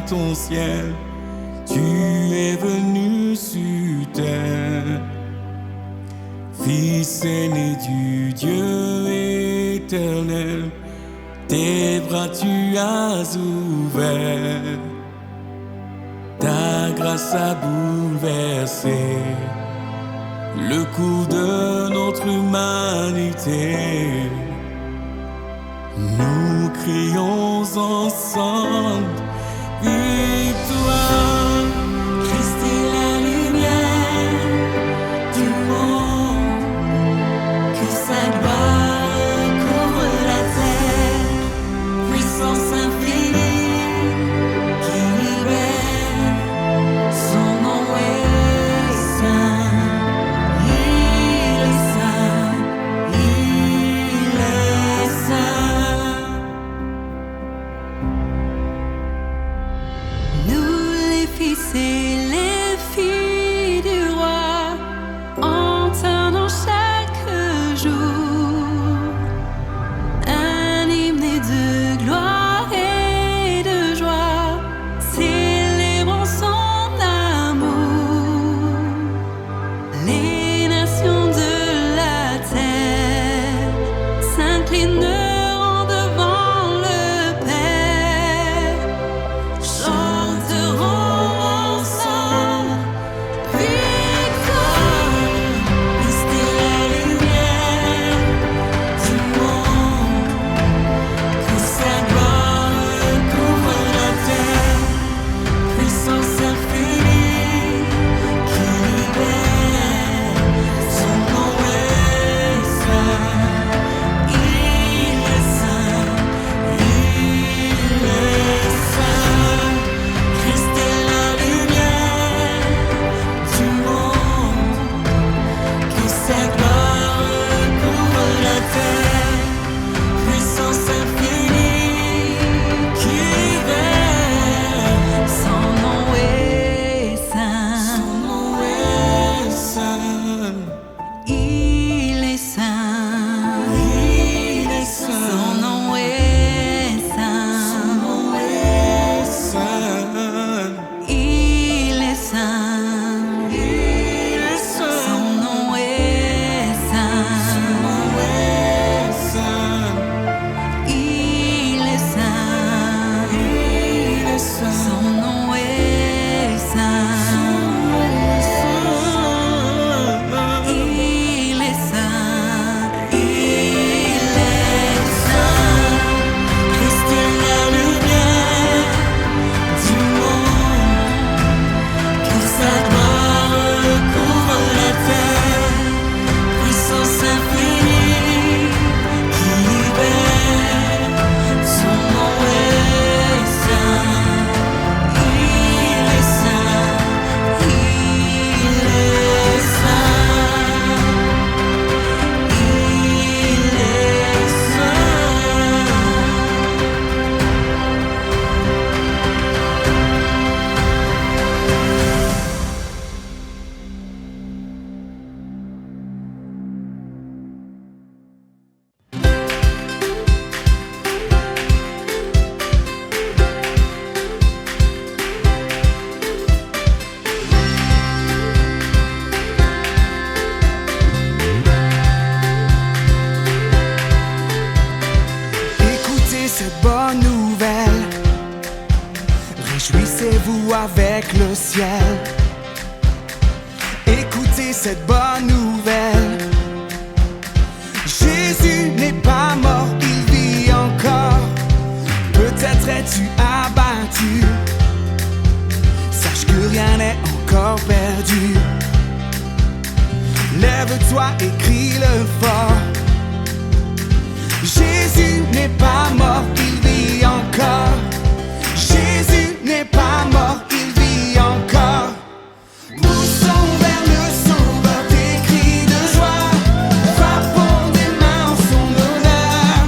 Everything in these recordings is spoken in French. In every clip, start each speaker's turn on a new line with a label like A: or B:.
A: ton ciel, tu es venu sur terre. Fils aîné du Dieu éternel, tes bras tu as ouverts. Ta grâce a bouleversé le cours de notre humanité. Nous crions ensemble victoire. Christ est la lumière du monde, que sa gloire couvre la terre. Puissance infinie qui libère, son nom est saint. Il est saint, il est saint.
B: Nous les fils et les filles du roi, entendons chaque jour un hymne de gloire et de joie, célébrons son amour. Les nations de la terre s'inclineront devant le Père, chanteront ensemble victoire. Christ est la lumière du monde, que sa gloire couvre la terre. Puissance infinie qui libère, son nom est saint. Il est saint, il est saint. Christ est la lumière du monde, que sa gloire couvre la terre. Puissance infinie qui libère, son nom est saint. Son nom est saint. Il est saint. Il est saint. Son nom est saint. Son nom est saint. Il est saint. Il est saint. Son nom est saint. Son nom est saint. Il est saint. Il est saint. Son nom est saint. Il est saint. Il est saint. Christ est la lumière du monde, que sa gloire couvre la terre. Puissance infinie qui libère, son nom est saint. Il est saint. Il est saint. Il est saint.
C: Écoutez cette bonne nouvelle, réjouissez-vous avec le ciel. Écoutez cette bonne nouvelle, Jésus n'est pas mort, il vit encore. Peut-être es-tu abattu, sache que rien n'est encore perdu. Lève-toi et crie-le fort. Jésus n'est pas mort, il vit encore. Jésus n'est pas mort, il vit encore. Poussons vers le Sauveur des cris de joie, frappons des mains en son honneur.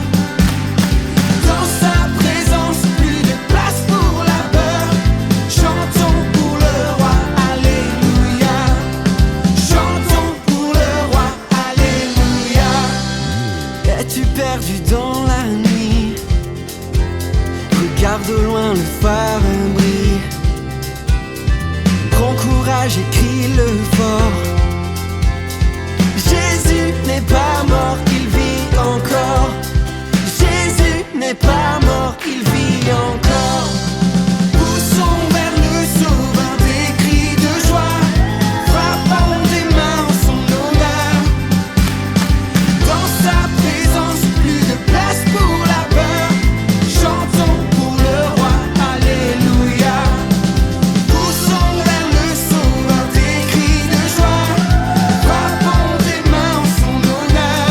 C: Dans sa présence, plus de place pour la peur. Chantons pour le roi, alléluia. Chantons pour le roi, alléluia. Es-tu perdu dans la nuit? Regarde au loin le phare brille. joie, j'écris-le fort. Jésus n'est pas mort, il vit encore. Jésus n'est pas mort, il vit encore. Poussons vers le Sauveur des cris de joie, frappons des mains en son honneur. Dans sa présence, plus de place pour la peur. Chantons pour le roi, alléluia. Poussons vers le Sauveur des cris de joie, frappons des mains en son honneur.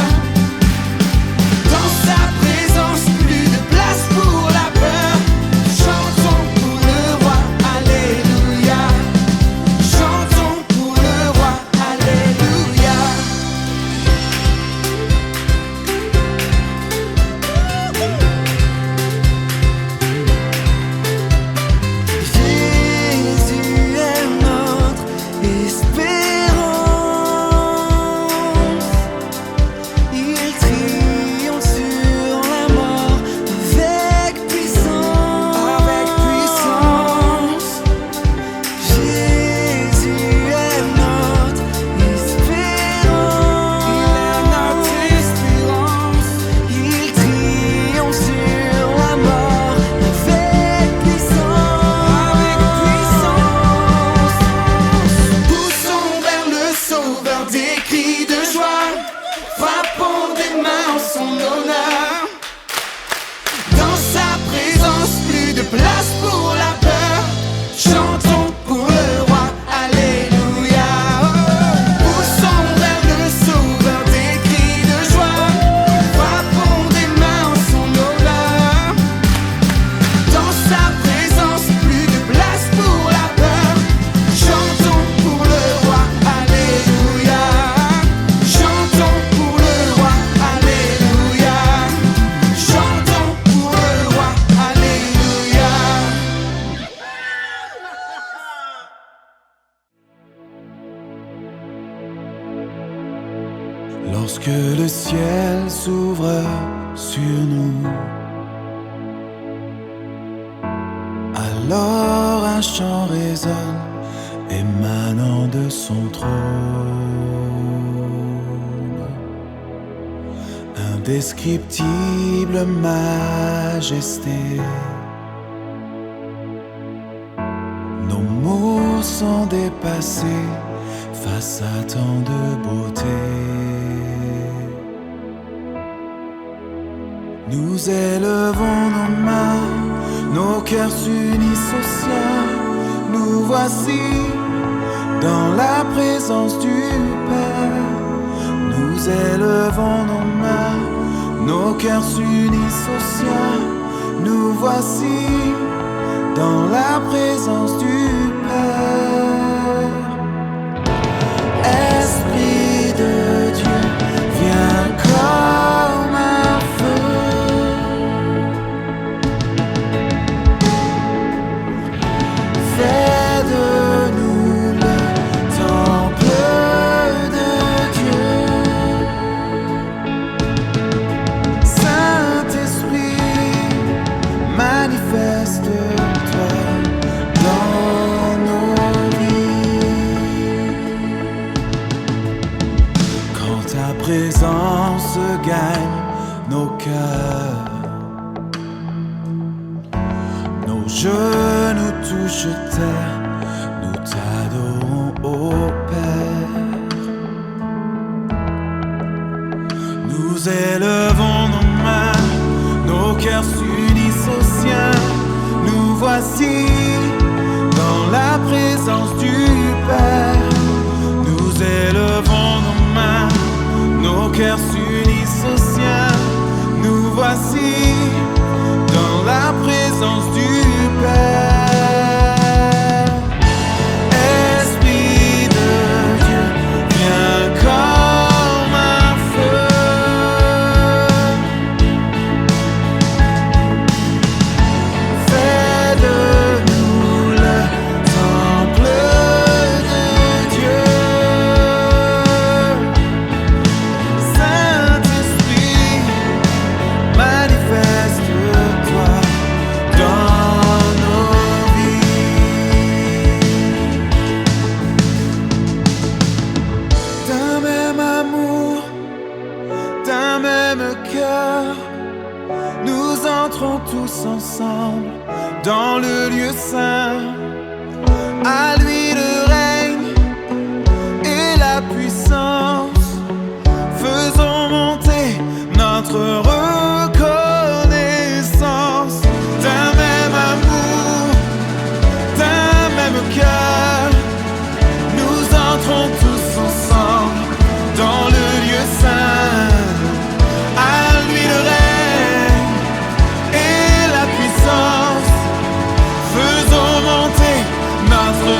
C: Dans sa présence, plus de place pour la peur. Chantons pour le roi, alléluia. Chantons pour le roi, alléluia. Jésus est notre espérance. Il triomphe sur la mort avec puissance. Avec puissance. Jésus est notre espérance. Il est notre espérance. Il triomphe sur la mort avec puissance. Avec puissance. Poussons vers le Sauveur des cris de joie, frappons des mains en son honneur. Dans sa présence, plus de place pour la peur. Chantons pour le roi, alléluia. Poussons vers le Sauveur des cris de joie, frappons des mains en son honneur. Dans sa présence, plus de place pour la peur. Chantons pour le roi, alléluia. Chantons pour le roi, alléluia. Chantons pour le roi, alléluia. Lorsque le ciel s'ouvre sur nous, alors un chant résonne émanant de son trône. Indescriptible majesté, nos mots sont dépassés face à tant de beauté. Nous élevons nos mains, nos cœurs s'unissent au sien. Nous voici dans la présence du Père. Nous élevons nos mains, nos cœurs s'unissent au sien. Nous voici dans la présence du Père. Esprit de Dieu, viens comme un feu. Fais de nous le temple de Dieu. Saint-Esprit, manifeste-toi dans nos vies. Quand ta présence gagne nos cœurs, nos genoux touchent terre, nous t'adorons, ô Père. Nous élevons nos mains, nos cœurs s'unissent au sien. Nous voici dans la présence du Père. Nous élevons nos mains, nos cœurs s'unissent au sien. Nous voici dans la présence du Père. Esprit de Dieu, viens comme un feu. Fais de entrons tous ensemble dans le lieu saint. À lui le règne et la puissance. Faisons monter notre reconnaissance. D'un même amour, d'un même cœur, nous entrons tous ensemble dans le lieu saint. À lui le règne et la puissance. Faisons monter notre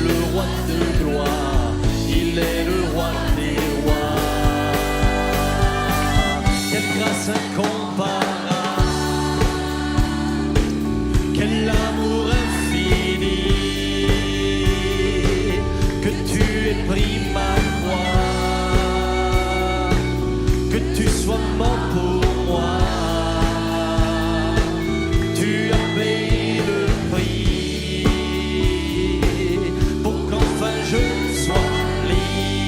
B: le roi de gloire, il est le roi des rois. Quelle grâce incomparable, quel amour infini, que tu aies pris ma croix, que tu sois mort pour moi. Tu as payé le prix pour qu'enfin je sois libre.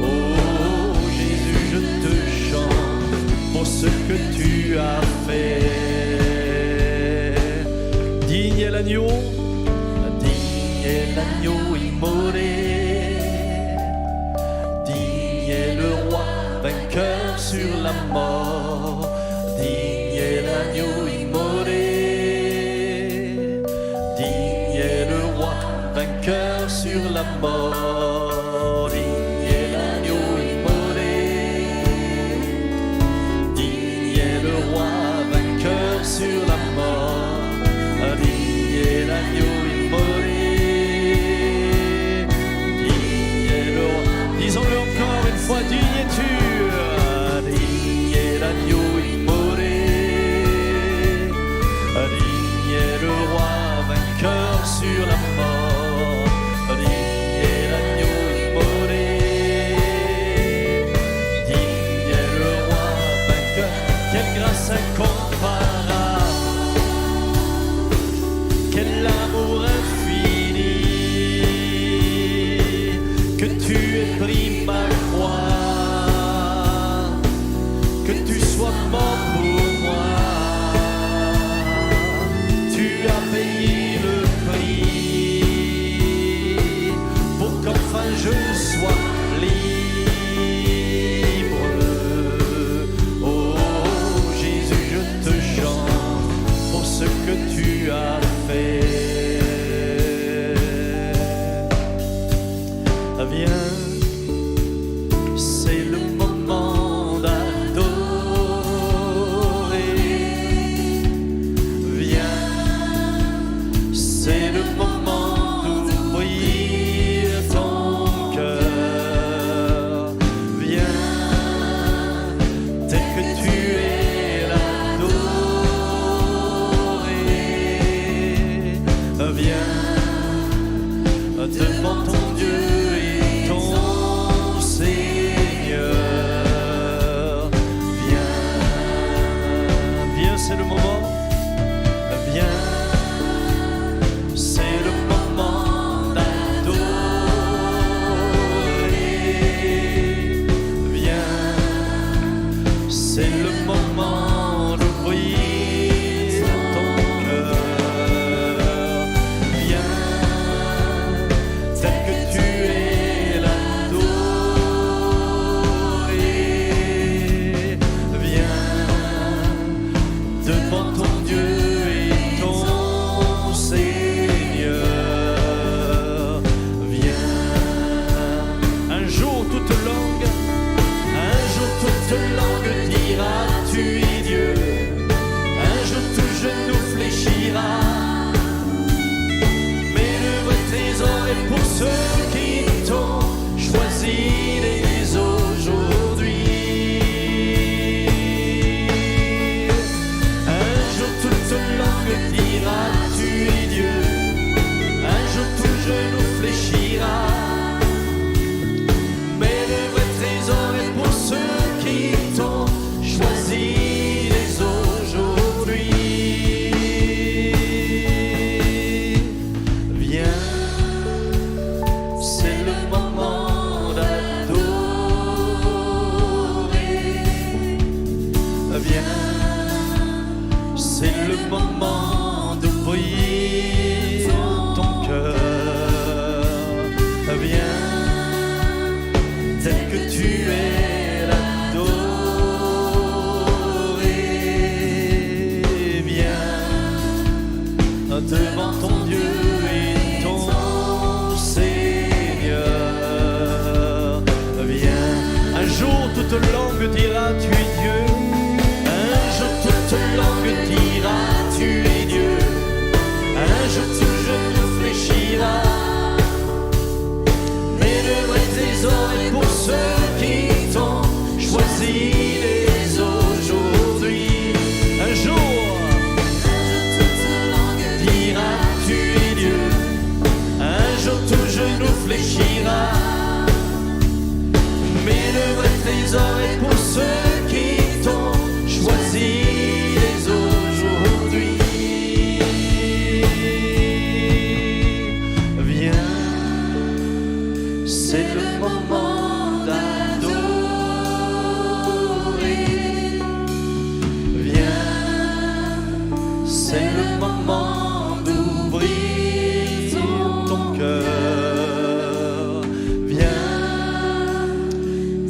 B: Oh Jésus, je te chante pour ce que tu as fait. Digne est l'agneau, digne est l'agneau immolé, digne est le roi vainqueur sur la mort, digne est l'agneau immolé, digne est le roi vainqueur sur la mort, digne est l'agneau immolé, digne est le roi vainqueur sur la mort, digne est l'agneau immolé, digne est le roi. Disons-le encore une fois, digne es-tu, digne est l'agneau immolé, digne est le roi vainqueur sur la mort, digne est l'agneau immolé, digne est le roi vainqueur. Quelle grâce incomparable, quel amour infini, que tu aies pris ma croix, que tu sois mort pour moi. Tu as payé le prix pour qu'enfin je sois libre. Oh Jésus, je te chante pour ce que tu as fait. Viens, c'est le moment d'adorer. Viens, c'est le moment d'ouvrir ton cœur. Viens, tel que tu es l'adorer. Viens, devant ton Dieu et ton Seigneur. Viens, viens, c'est le moment. Viens, c'est le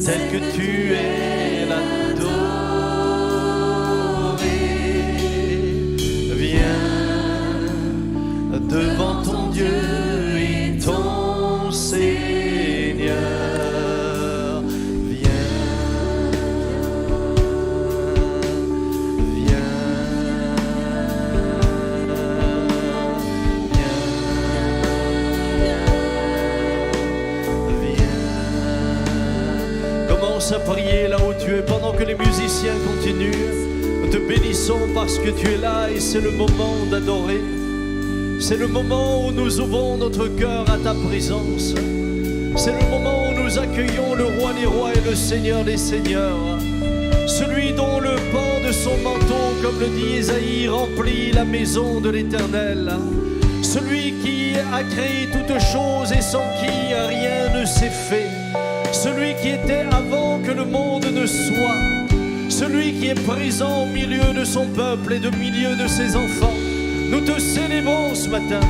B: tel que tu es l'adoré. Viens devant ton Dieu et ton Seigneur. Viens, viens, viens. Commence à prier là où tu es pendant que les musiciens continuent. Nous te bénissons parce que tu es là et c'est le moment d'adorer. C'est le moment où nous ouvrons notre cœur à ta présence. C'est le moment où nous accueillons le roi des rois et le seigneur des seigneurs. Celui dont le pan de son manteau, comme le dit Ésaïe, remplit la maison de l'Éternel. Celui qui a créé toutes choses et sans qui rien ne s'est fait. Celui qui était avant que le monde ne soit. Celui qui est présent au milieu de son peuple et au milieu de ses enfants. Nous te célébrons ce matin,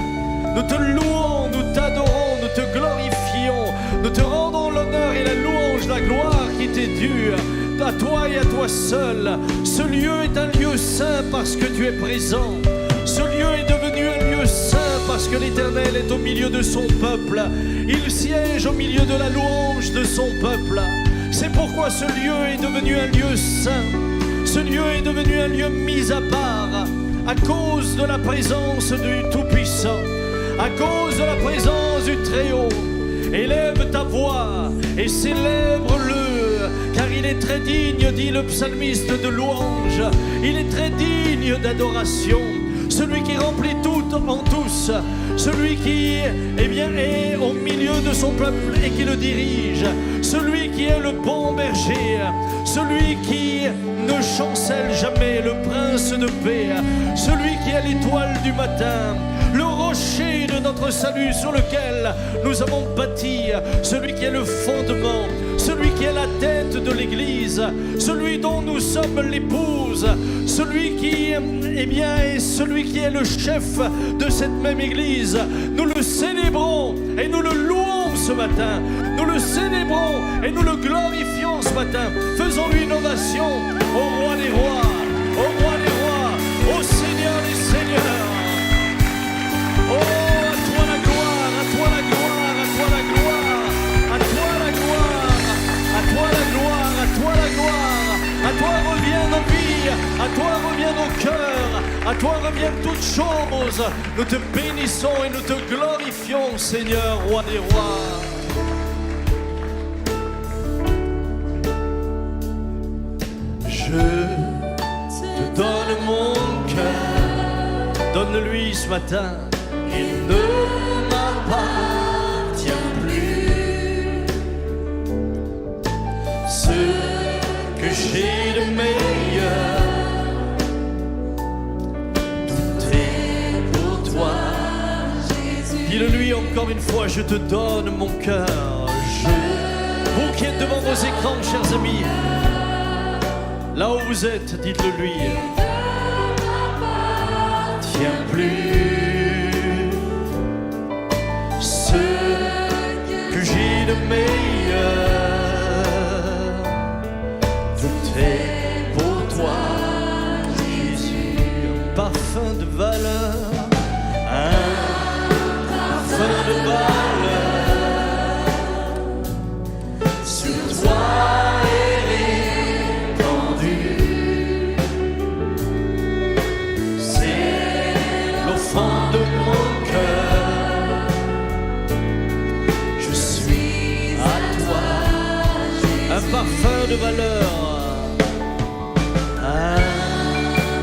B: nous te louons, nous t'adorons, nous te glorifions, nous te rendons l'honneur et la louange, la gloire qui t'est due, à toi et à toi seul. Ce lieu est un lieu saint parce que tu es présent. Ce lieu est devenu un lieu saint parce que l'Éternel est au milieu de son peuple. Il siège au milieu de la louange de son peuple. C'est pourquoi ce lieu est devenu un lieu saint. Ce lieu est devenu un lieu mis à part. À cause de la présence du Tout-Puissant, à cause de la présence du Très-Haut, élève ta voix et célèbre-le, car il est très digne, dit le psalmiste, de louange. Il est très digne d'adoration. Celui qui remplit tout en tous, celui qui est au milieu de son peuple et qui le dirige, celui qui est le bon berger, celui qui ne chancelle jamais, le prince de paix, celui qui est l'étoile du matin, le rocher de notre salut sur lequel nous avons bâti, celui qui est le fondement, celui qui est la tête de l'Église, celui dont nous sommes l'épouse, celui qui est celui qui est le chef de cette même Église. Nous le célébrons et nous le louons ce matin. Nous le célébrons et nous le glorifions ce matin. Faisons-lui une ovation au roi des rois, au roi des rois, au Seigneur des seigneurs. Oh, à toi la gloire, à toi la gloire, à toi la gloire, à toi la gloire, à toi la gloire, à toi la gloire, à toi revient nos vies, à toi revient nos cœurs, à toi reviennent toutes choses. Nous te bénissons et nous te glorifions, Seigneur, roi des rois. Je te donne mon cœur, donne-lui ce matin. Il ne m'appartient plus. Ce que j'ai de meilleur, tout est pour toi. Dis-le-lui encore une fois, je te donne mon cœur. Vous qui êtes devant vos écrans, chers amis, là où vous êtes, dites-le lui. Tiens plus. Ce que j'ai de meilleur, tout est pour toi, Jésus. Un parfum de valeur, un parfum de valeur, sur toi est répandu. C'est l'offrande de mon cœur. Je suis à toi, un parfum de valeur, un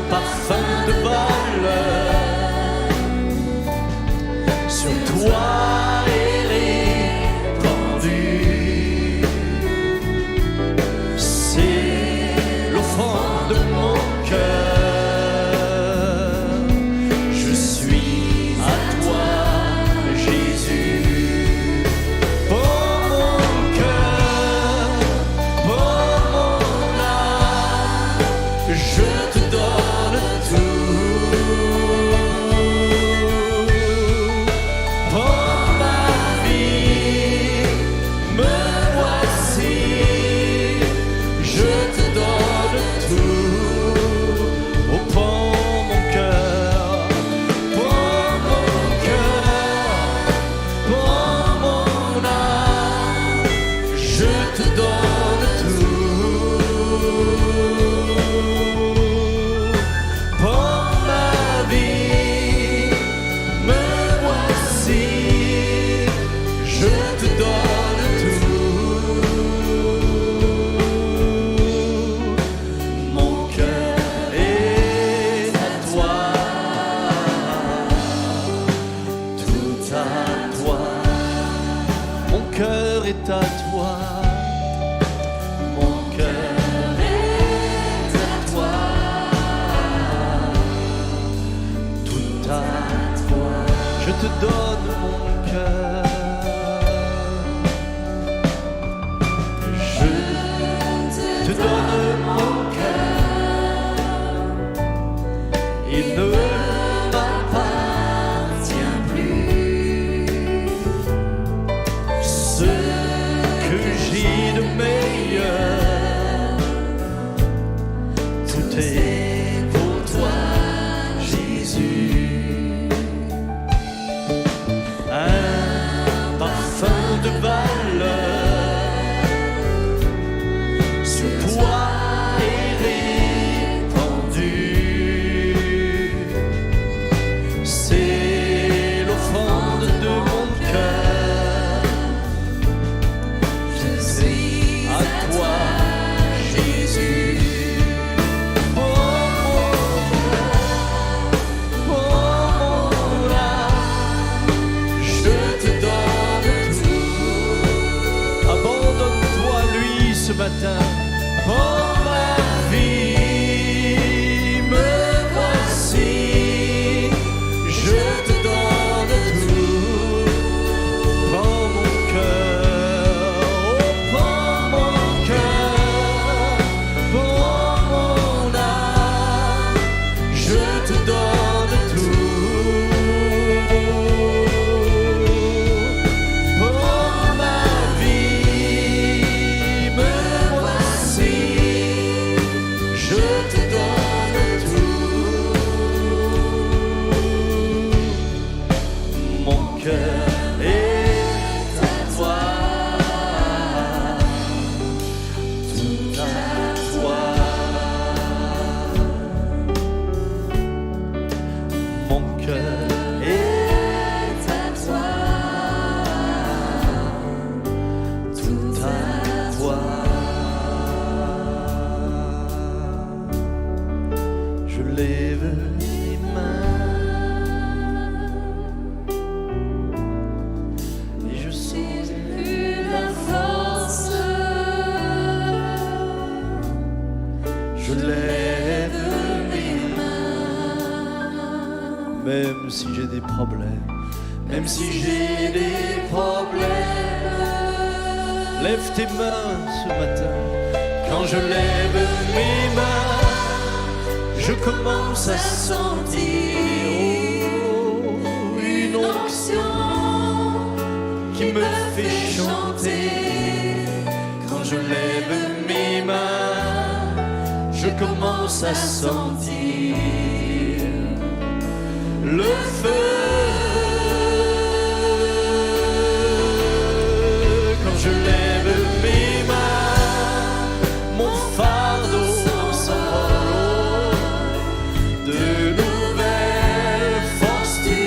B: parfum de valeur, sur toi est répandu. C'est l'offrande de mon cœur. Je suis à toi, Jésus. Pour mon cœur, pour mon âme, je te donne tout. Pour à toi. Mon cœur est à toi. Mon cœur est à toi. Tout à toi. Je te donne mon cœur. Je te donne mon cœur. Il ne m'appartient plus. Ce que j'ai de meilleur, tout est pour toi, Jésus. Un parfum de valeur sur toi est répandu. C'est l'offrande de mon cœur.
A: Je suis
B: À toi, Jésus. Oh mon âme, je te donne tout. Abandonne-toi à lui ce matin. Oh ma vie, me voici. Je te donne tout. Prends mon cœur, oh prends mon cœur, prends mon âme, je te donne tout. Oh ma vie, me voici, je te donne tout. Mon cœur est à toi, tout à toi. Mon cœur est à toi, tout à toi. Je lève les mains et je sens
A: plus la force.
B: je lève mes mains. Même si j'ai des problèmes, même si j'ai des problèmes, lève tes mains ce matin. Quand je lève mes mains, je commence à sentir une onction qui me fait chanter. Quand je lève mes mains, je commence à sentir le feu. Quand je lève mes mains, mon fardeau s'envole. De nouvelles forces tu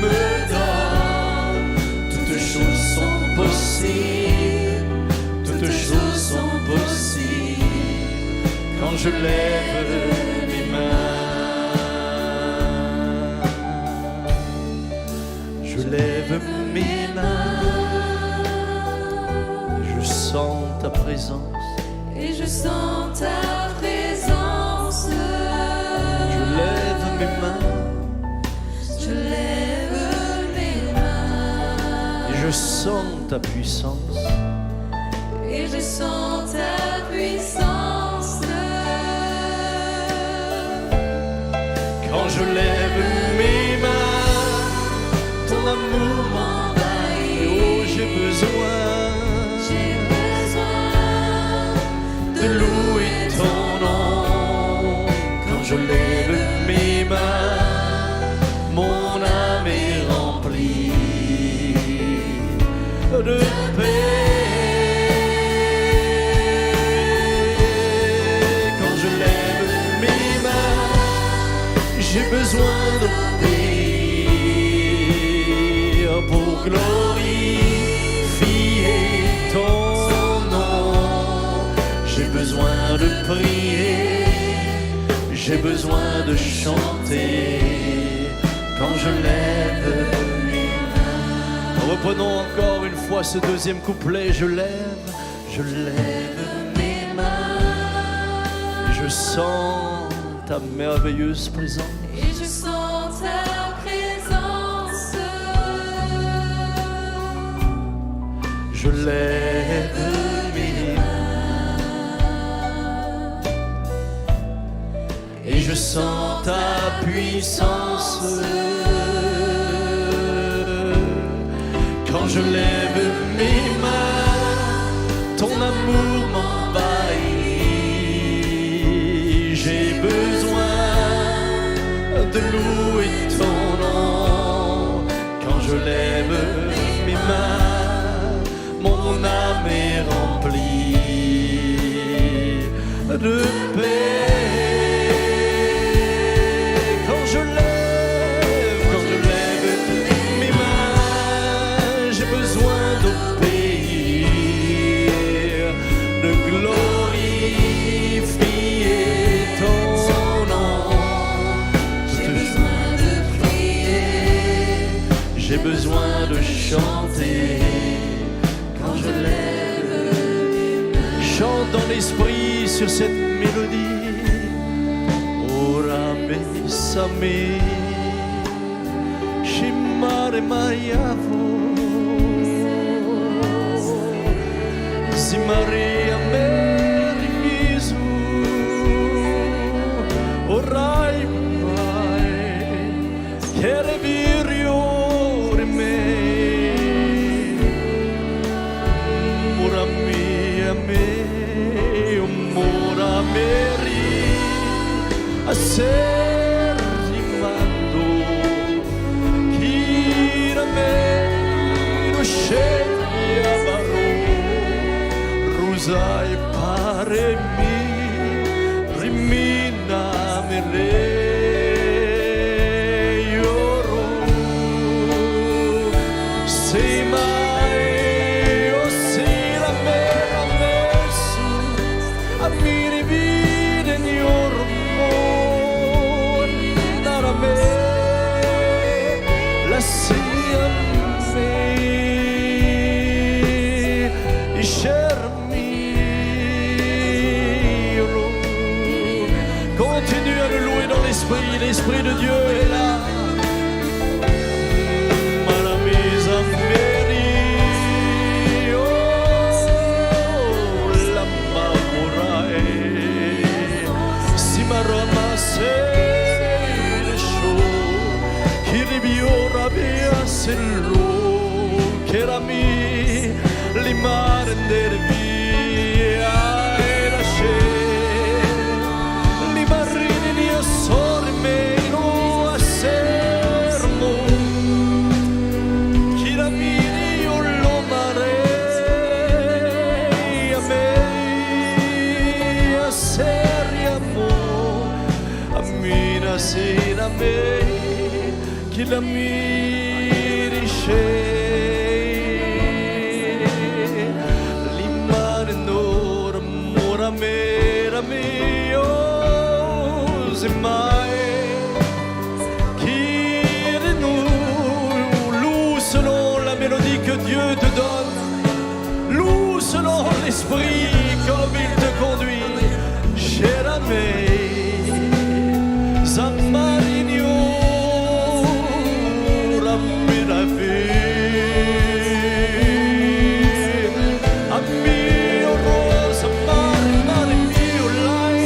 B: me donnes. Toutes choses sont possibles. Toutes choses sont possibles. Quand je lève mes mains, je lève mes mains. Je sens ta présence.
A: Et je sens ta présence.
B: Je lève mes mains
A: Je lève mes mains.
B: et je sens ta puissance.
A: Et je sens ta puissance.
B: Quand je lève mes mains, ton amour m'envahit. Oh, j'ai besoin de louer ton nom. Quand je lève mes mains, mon âme est remplie de paix. Quand je lève mes mains, j'ai besoin d'obéir pour glorifier ton nom. J'ai besoin de prier, j'ai besoin de chanter. Quand je lève mes mains, Reprenons encore une fois ce deuxième couplet. Je lève mes mains. Et je sens ta merveilleuse présence.
A: Et je sens ta présence.
B: Je lève mes mains. Et je sens ta puissance. Quand je lève mes mains, ton amour m'envahit. J'ai besoin de louer ton nom. Quand je lève mes mains, mon âme est remplie de paix. Quand je lève mes mains, j'ai besoin d'obéir, de glorifier ton nom.
A: J'ai besoin de prier.
B: J'ai besoin de chanter. Quand je lève mes mains, chante dans l'esprit sur cette mélodie. Ora besame, shimare mayavo, zimaria merimizu, orai mai, kere virio me. Mora meri a ser rimando kira me no sheya baro rusai pare mi rimina mere yoro sei mai o sei la mera mesu mi rivide in ormon nara me la sia me ishermi. Continue à le louer dans l'esprit. L'esprit de Dieu est là. Maramisa meri Kerami limar dervia era she limarini ni sorme no asermo kiramini ullo mare a me aseriamo amina sina me kilamiri she mera mio mai qui de nous loue selon la mélodie que Dieu te donne, loue selon l'esprit comme il te conduit. Cherame Zamarinho Ramira Amio Rosa Mare mio lai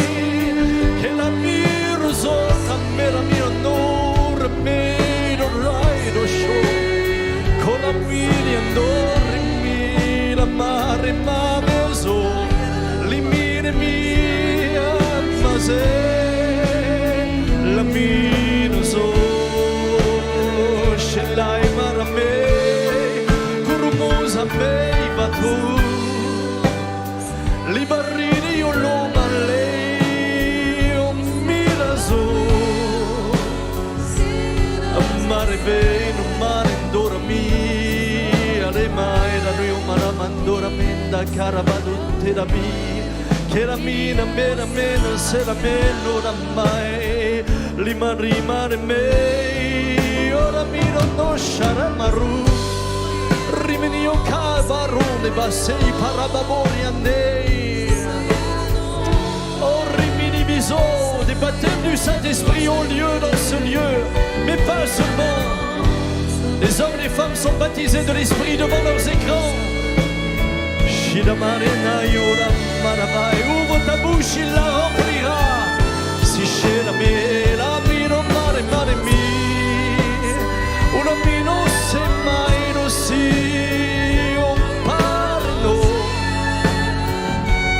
B: che la miro sota mera mio nore mero rai do show con la mia andore mira mare mameso limire mia mase la mino so scelai marame curumusa bei batu li barrini io lo mallei o miraso mare bene mare indora mia le mai da rio maramandora menda caravado te da mi che la mina mena mena se la meno mai lima rimane me ora mi non sciara maru Rio Cabarone Basei Parababoriane. Oh Rimini Biso, des baptêmes du Saint-Esprit ont lieu dans ce lieu, mais pas seulement. Les hommes et les femmes sont baptisés de l'Esprit devant leurs écrans. Ouvre ta bouche, il la remplira. Si c'è la mino mare mare mi, una mino se mai non si un parlo,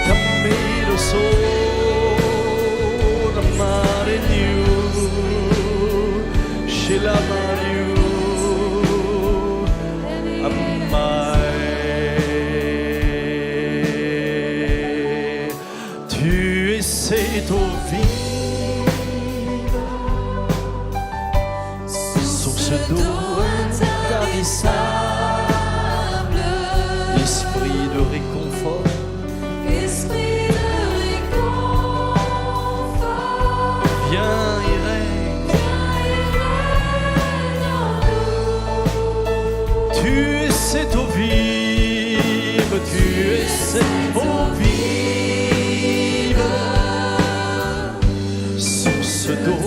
B: cammino solo mare new, c'è la mare c'est au vide, source d'eau intarissable, esprit de réconfort,
A: Esprit de réconfort,
B: viens et règne, tu es cette eau vive, tu es cette eau vive. D'eau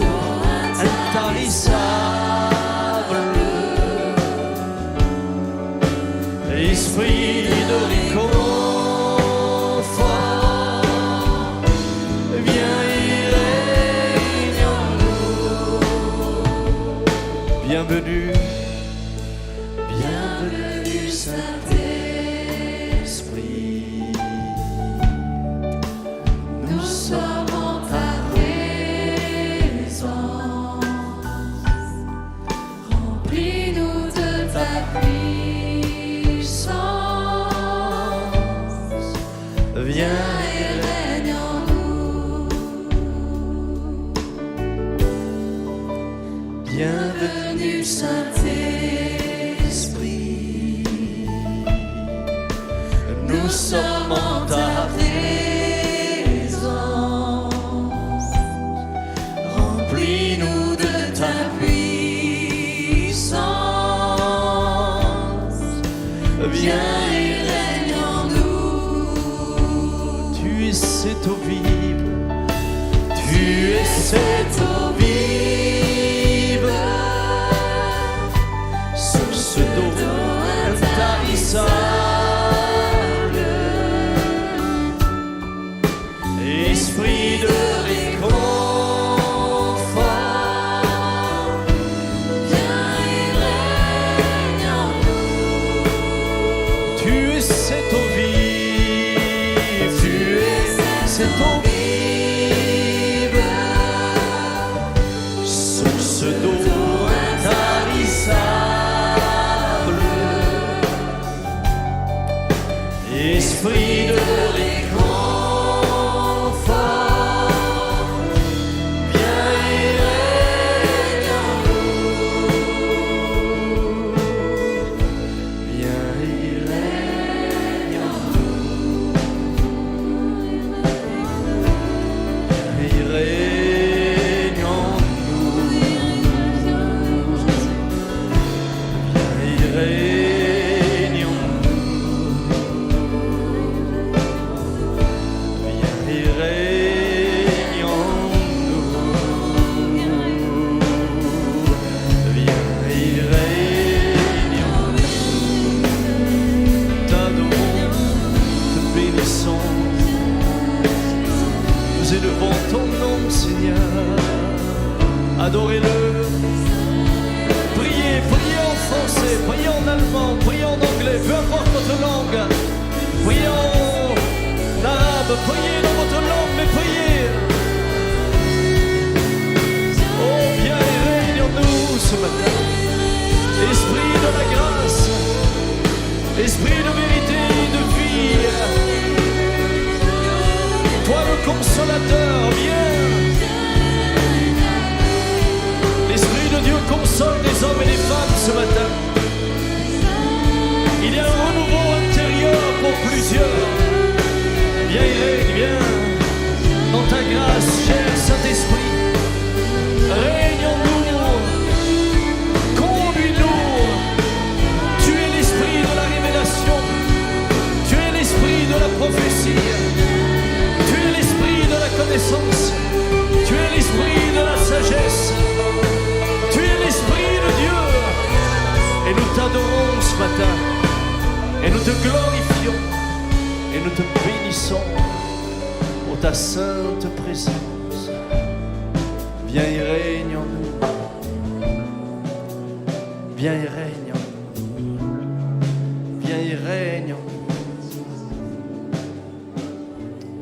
B: intarissable, esprit de réconfort, viens et règne en nous. Bienvenue, bienvenue Saint-Esprit, nous sommes en ta
A: remplis-nous de ta puissance,
B: viens
A: et règne en nous.
B: bienvenue Saint-Esprit, nous sommes en ta
A: présence, remplis-nous de ta puissance, viens et règne en nous.
B: Tu es cette eau vive, tu es cette eau vive, source d'eau intarissable, esprit de réconfort,
A: Viens et règne en nous.
B: tu es cette eau vive, tu es cette eau vive, source d'eau intarissable, esprit de réconfort, viens et règne en nous, viens et règne en nous, viens et règne en nous, viens et règne en nous, viens et règne en nous, viens et règne en nous. T'adorons, te bénissons, nous élevons ton nom, Seigneur. Adorez-le. Priez, priez en français, priez en allemand, priez en anglais, peu importe votre langue. Priez en arabe, priez dans votre langue, mais priez. Oh, viens et règne en nous ce matin. Esprit de la grâce, esprit de vérité, de vie. Toi le consolateur, viens. L'Esprit de Dieu console des hommes et des femmes ce matin. Il y a un renouveau intérieur pour plusieurs. Viens et règne, viens dans ta grâce, cher Saint-Esprit. Règne en nous, conduis-nous. Tu es l'Esprit de la révélation. nous t'adorons ce matin et nous te glorifions et nous te bénissons pour ta sainte présence. Viens et règne en nous. Viens et règne en nous. Viens et règne en nous.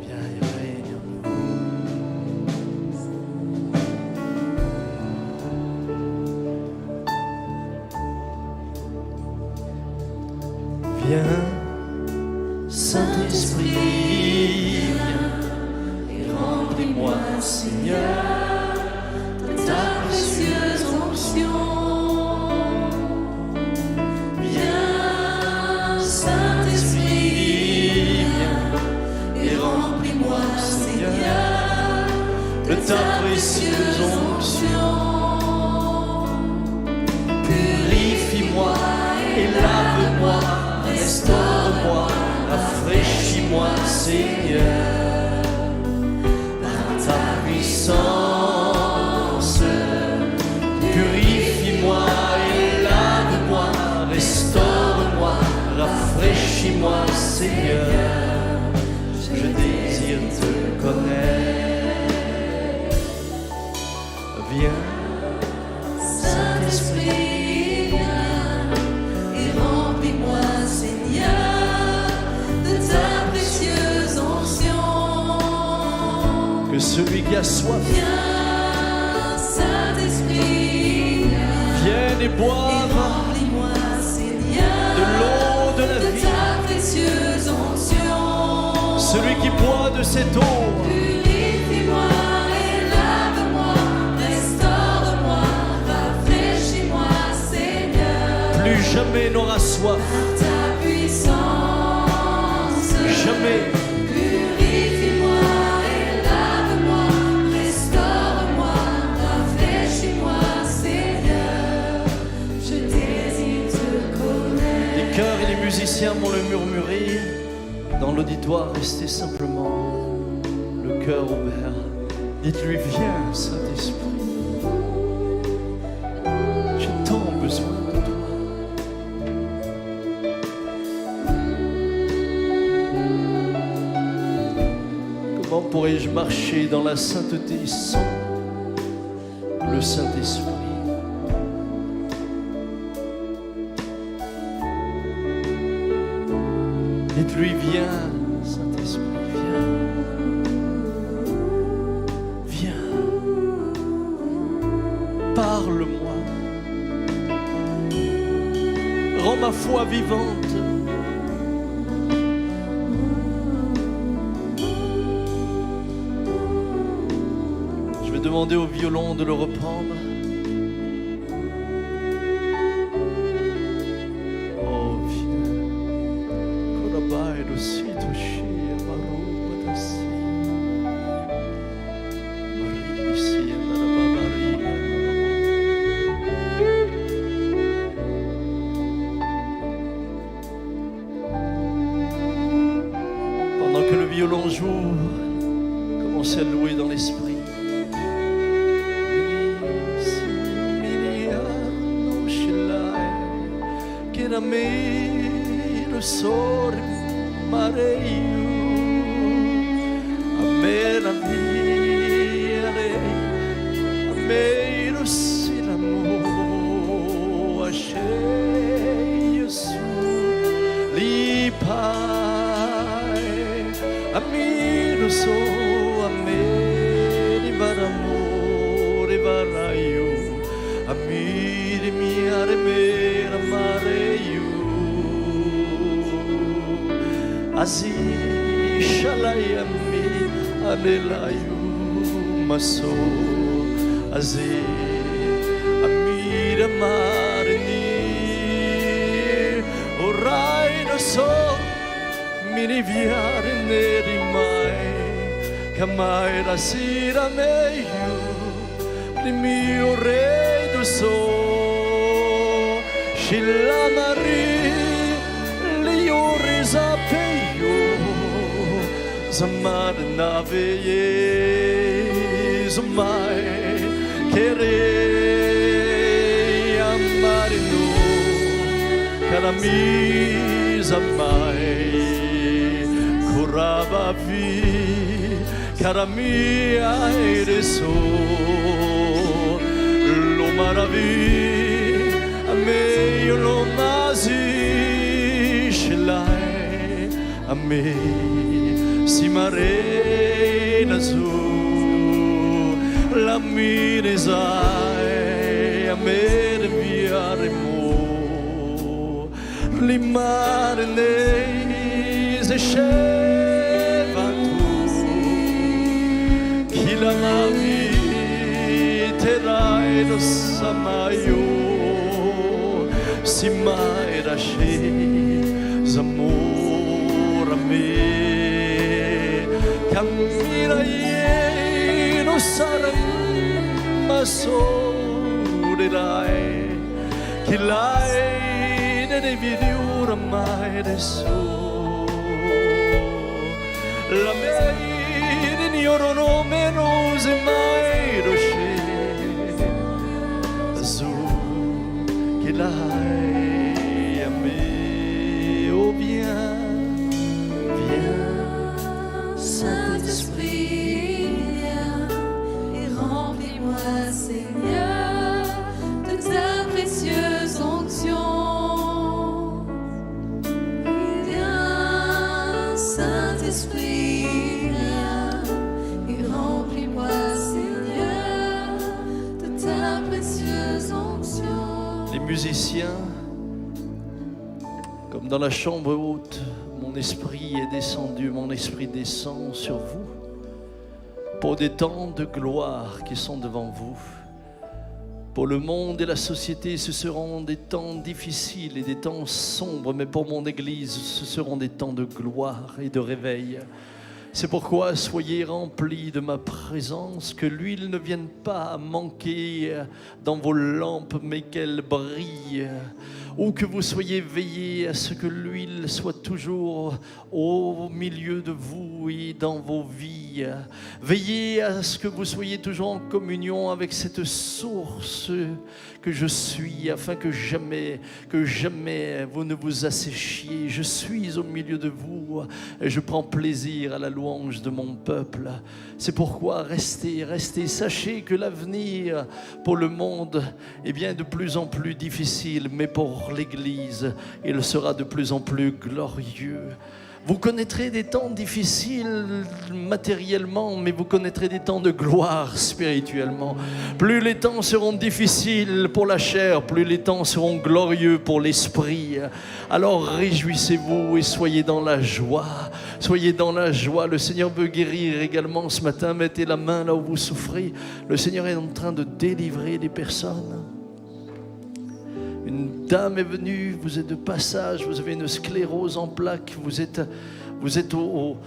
B: Viens et règne en nous. Viens, Saint-Esprit, viens et remplis-moi, Seigneur,
A: Ta précieuse onction. Viens, Saint-Esprit, viens et remplis-moi, Seigneur,
B: de ta précieuse onction. Purifie-moi et lave-moi, restaure-moi, rafraîchis-moi, Seigneur, par ta puissance. Purifie-moi et lave-moi, restaure-moi, rafraîchis-moi, Seigneur. Je désire te connaître. Viens,
A: Saint-Esprit, viens et remplis-moi, Seigneur, de ta précieuse onction.
B: que celui qui a soif
A: Viens, Saint-Esprit,
B: vienne et
A: et
B: boive
A: remplis-moi, Seigneur,
B: de l'eau de la
A: de
B: vie.
A: ta précieuse onction.
B: Celui qui boit de cette eau
A: Purifie-moi et lave-moi, restaure-moi, rafraîchis-moi, Seigneur,
B: plus jamais n'aura soif.
A: par ta puissance.
B: Jamais.
A: Purifie-moi et lave-moi, restaure-moi, rafraîchis-moi, Seigneur, je désire te connaître.
B: Les chœurs et les musiciens vont le murmurer. Dans l'auditoire, restez simplement le cœur ouvert. Dites-lui, viens, Saint-Esprit. J'ai tant besoin de toi. Comment pourrais-je marcher dans la sainteté sans le Saint-Esprit? Dites-lui, viens, Saint-Esprit, viens. Viens. Parle-moi. Rends ma foi vivante. Je vais demander au violon de le reprendre. Oh, viens. Korabai do sito shia maruba da si. Marisi andara babari Pendant que le violon joue, commencez à louer dans l'esprit. Amero sor mareio amera viare amero silamo achei su lipai amero so ameri varamore varaio amiri miare mera mareio Azi shalayami alelayu maso Azi amira marni orai no so mini viare neri mai kamai rasira meio mio rei do so shilamari liore zapeio zamar naveye zamai querer amar no Caramisa mai Curabavi Caramia ereso Lo maravi A me io lo masi Scelai A me Si marena su La minesai A me deviaremo Limare nei esceva tu Chi la viterai lo samaio Si mai lasci Zamor a me Cammina e non sarai Ma solerai Chi l'hai ne vidi oramai adesso la mia ignoro nome non si mai riuscì su che l'hai a me oh viens
A: Saint-Esprit, viens et remplis-moi, Seigneur, de ta précieuse onction. Saint-Esprit, viens et remplis-moi, Seigneur, de ta précieuse onction.
B: Les musiciens, comme dans la chambre haute, mon esprit est descendu, mon esprit descend sur vous pour des temps de gloire qui sont devant vous. Pour le monde et la société, ce seront des temps difficiles et des temps sombres, mais pour mon Église, ce seront des temps de gloire et de réveil. C'est pourquoi soyez remplis de ma présence, que l'huile ne vienne pas manquer dans vos lampes, mais qu'elle brille. Ou que vous soyez veillés à ce que l'huile soit toujours au milieu de vous et dans vos vies. Veillez à ce que vous soyez toujours en communion avec cette source que je suis, afin que jamais vous ne vous asséchiez. Je suis au milieu de vous et je prends plaisir à la louange de mon peuple. C'est pourquoi restez. Sachez que l'avenir pour le monde est bien de plus en plus difficile, mais pour l'Église, il sera de plus en plus glorieux. Vous connaîtrez des temps difficiles matériellement, mais vous connaîtrez des temps de gloire spirituellement. Plus les temps seront difficiles pour la chair, plus les temps seront glorieux pour l'esprit. Alors réjouissez-vous et soyez dans la joie. Soyez dans la joie. Le Seigneur veut guérir également ce matin. Mettez la main là où vous souffrez. Le Seigneur est en train de délivrer des personnes. Une dame est venue, vous êtes de passage, vous avez une sclérose en plaques, vous êtes au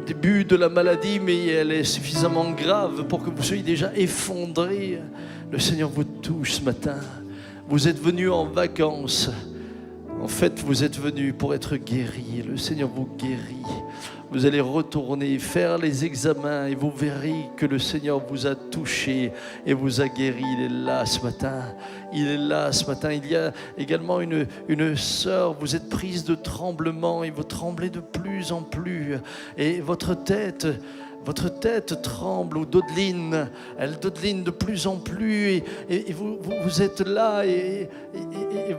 B: début de la maladie, mais elle est suffisamment grave pour que vous soyez déjà effondré. Le Seigneur vous touche ce matin. Vous êtes venu en vacances. En fait, vous êtes venu pour être guéri. Le Seigneur vous guérit. Vous allez retourner, faire les examens et vous verrez que le Seigneur vous a touché et vous a guéri. Il est là ce matin. Il est là ce matin. Il y a également une sœur, vous êtes prise de tremblement et vous tremblez de plus en plus. Et votre tête tremble ou dodeline, elle dodeline de plus en plus et vous êtes là et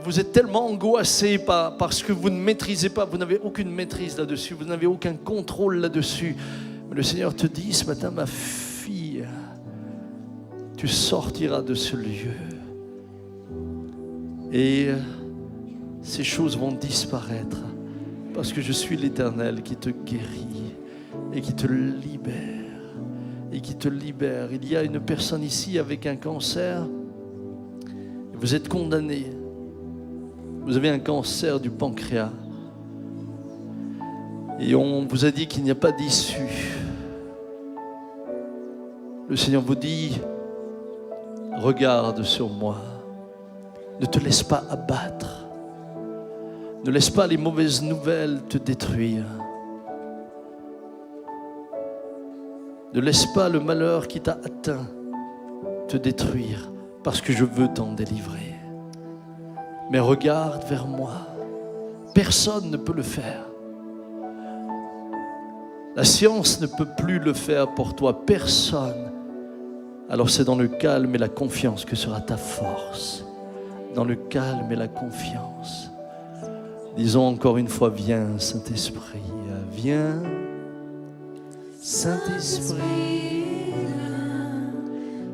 B: vous êtes tellement angoissé parce que vous ne maîtrisez pas, vous n'avez aucune maîtrise là-dessus, vous n'avez aucun contrôle là-dessus. Mais le Seigneur te dit ce matin, ma fille, tu sortiras de ce lieu et ces choses vont disparaître parce que je suis l'Éternel qui te guérit et qui te libère, Il y a une personne ici avec un cancer, vous êtes condamné, vous avez un cancer du pancréas, et on vous a dit qu'il n'y a pas d'issue. Le Seigneur vous dit, regarde sur moi, ne te laisse pas abattre, ne laisse pas les mauvaises nouvelles te détruire. Ne laisse pas le malheur qui t'a atteint te détruire, parce que je veux t'en délivrer. mais regarde vers moi. Personne ne peut le faire. La science ne peut plus le faire pour toi, personne. Alors c'est dans le calme et la confiance que sera ta force. Dans le calme et la confiance. Disons encore une fois, viens Saint-Esprit, viens Saint-Esprit,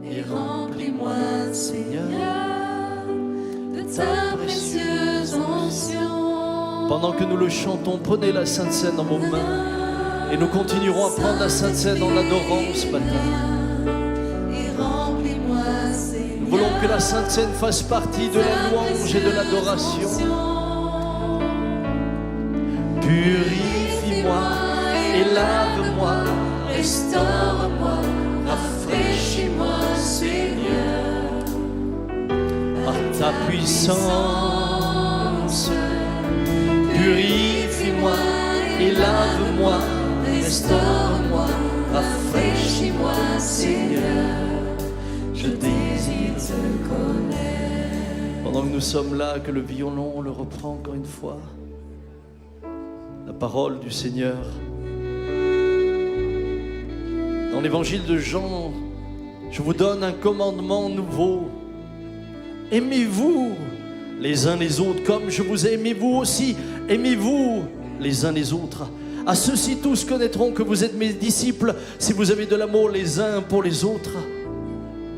A: et remplis-moi, Seigneur, de ta précieuse onction.
B: Pendant que nous le chantons, prenez la Sainte Seine dans vos mains et nous continuerons à prendre la Sainte Seine en adorant ce matin.
A: Et remplis-moi, Seigneur,
B: Nous voulons que la Sainte Seine fasse partie de la louange et de l'adoration. Purifie-moi et lave-moi,
A: restaure-moi, rafraîchis-moi, Seigneur,
B: par ta puissance. Purifie-moi et lave-moi,
A: restaure-moi, rafraîchis-moi, Seigneur, je désire te connaître.
B: Pendant que nous sommes là, que le violon on le reprend encore une fois. La parole du Seigneur. Dans l'évangile de Jean, je vous donne un commandement nouveau. Aimez-vous les uns les autres comme je vous ai aimé, vous aussi. Aimez-vous les uns les autres. À ceux-ci tous connaîtront que vous êtes mes disciples si vous avez de l'amour les uns pour les autres.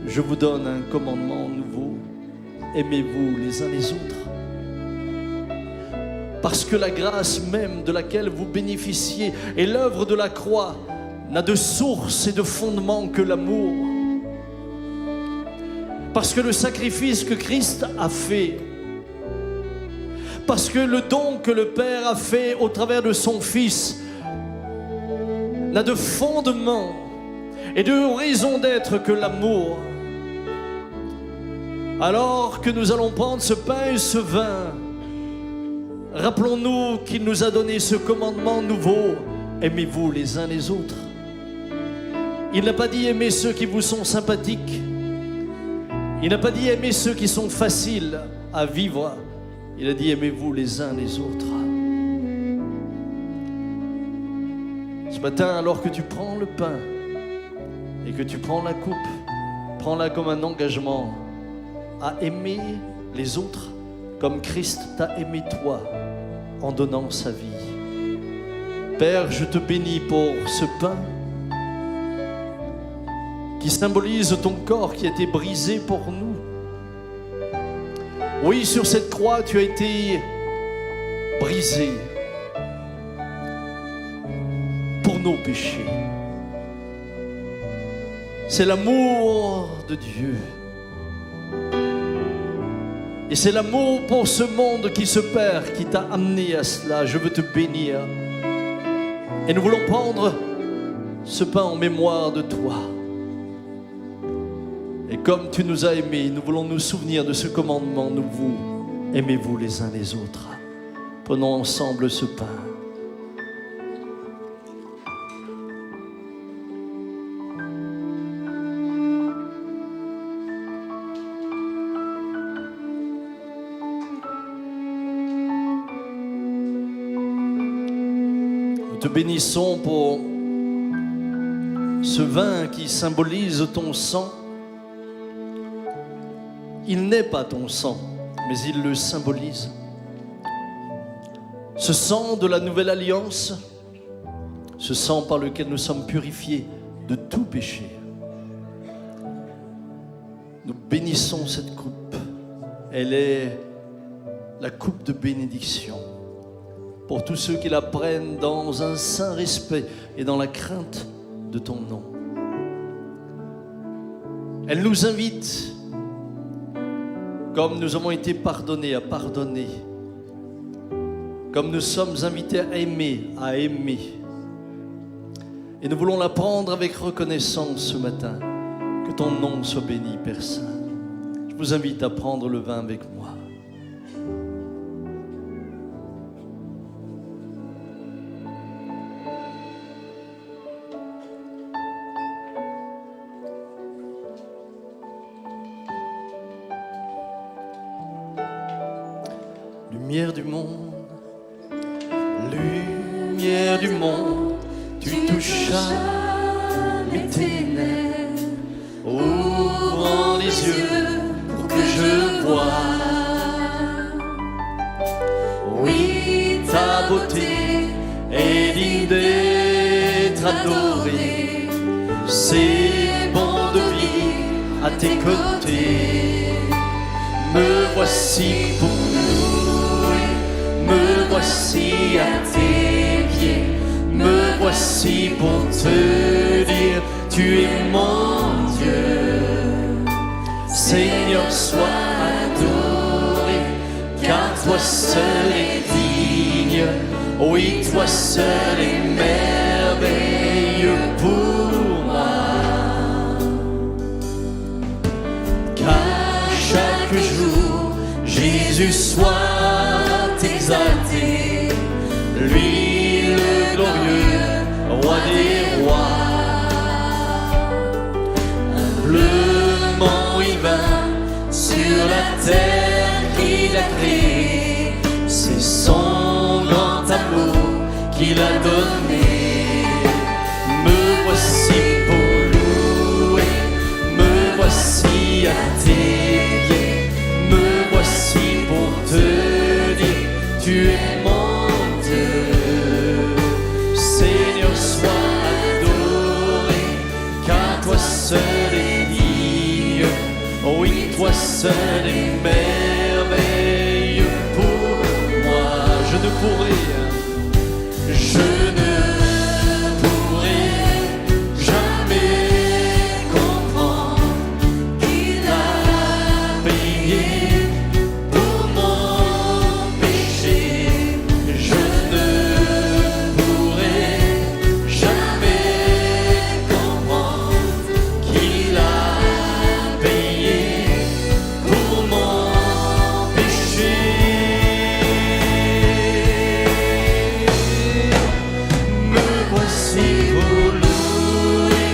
B: Je vous donne un commandement nouveau. Aimez-vous les uns les autres. Parce que la grâce même de laquelle vous bénéficiez et l'œuvre de la croix n'a de source et de fondement que l'amour. Parce que le sacrifice que Christ a fait, parce que le don que le Père a fait au travers de son Fils n'a de fondement et de raison d'être que l'amour. Alors que nous allons prendre ce pain et ce vin, rappelons-nous qu'il nous a donné ce commandement nouveau. Aimez-vous les uns les autres. Il n'a pas dit aimer ceux qui vous sont sympathiques. Il n'a pas dit aimer ceux qui sont faciles à vivre. Il a dit aimez-vous les uns les autres. Ce matin, alors que tu prends le pain et que tu prends la coupe, prends-la comme un engagement à aimer les autres comme Christ t'a aimé toi en donnant sa vie. Père, je te bénis pour ce pain qui symbolise ton corps qui a été brisé pour nous. Oui, sur cette croix, tu as été brisé pour nos péchés. C'est l'amour de Dieu. Et c'est l'amour pour ce monde qui se perd, qui t'a amené à cela. Je veux te bénir. Et nous voulons prendre ce pain en mémoire de toi. Et comme tu nous as aimés, nous voulons nous souvenir de ce commandement nouveau. Aimez-vous les uns les autres. Prenons ensemble ce pain. Nous te bénissons pour ce vin qui symbolise ton sang. Il n'est pas ton sang, mais il le symbolise. Ce sang de la nouvelle alliance, ce sang par lequel nous sommes purifiés de tout péché. Nous bénissons cette coupe. Elle est la coupe de bénédiction pour tous ceux qui la prennent dans un saint respect et dans la crainte de ton nom. Elle nous invite, comme nous avons été pardonnés, à pardonner. Comme nous sommes invités à aimer, à aimer. Et nous voulons la prendre avec reconnaissance ce matin. Que ton nom soit béni, Père Saint. Je vous invite à prendre le vin avec moi. Lumière du monde, lumière du monde, tu touchas mes ténèbres, ouvrant les yeux pour que je voie. Oui, ta beauté est digne d'être adorée, c'est bon de vivre à tes côtés. Me voici pour louer, me voici à tes pieds, me voici pour te dire, tu es mon Dieu. Seigneur, sois adoré, car toi seul est digne, oui, toi seul est merveilleux pour moi. Car chaque jour, Jésus soit exalté, lui le glorieux roi des rois. Humblement il vint sur la terre qu'il a créée, c'est son grand amour qu'il a donné. Me voici pour louer, me voici à tes pieds, me voici pour te dire, tu es mon Dieu. Seigneur, sois adoré, car toi seul est digne, oui, toi seul est merveilleux pour moi. Je ne pourrai jamais comprendre qu'il a payé pour mon péché. Je ne pourrai jamais comprendre qu'il a payé pour mon péché. Me voici pour louer,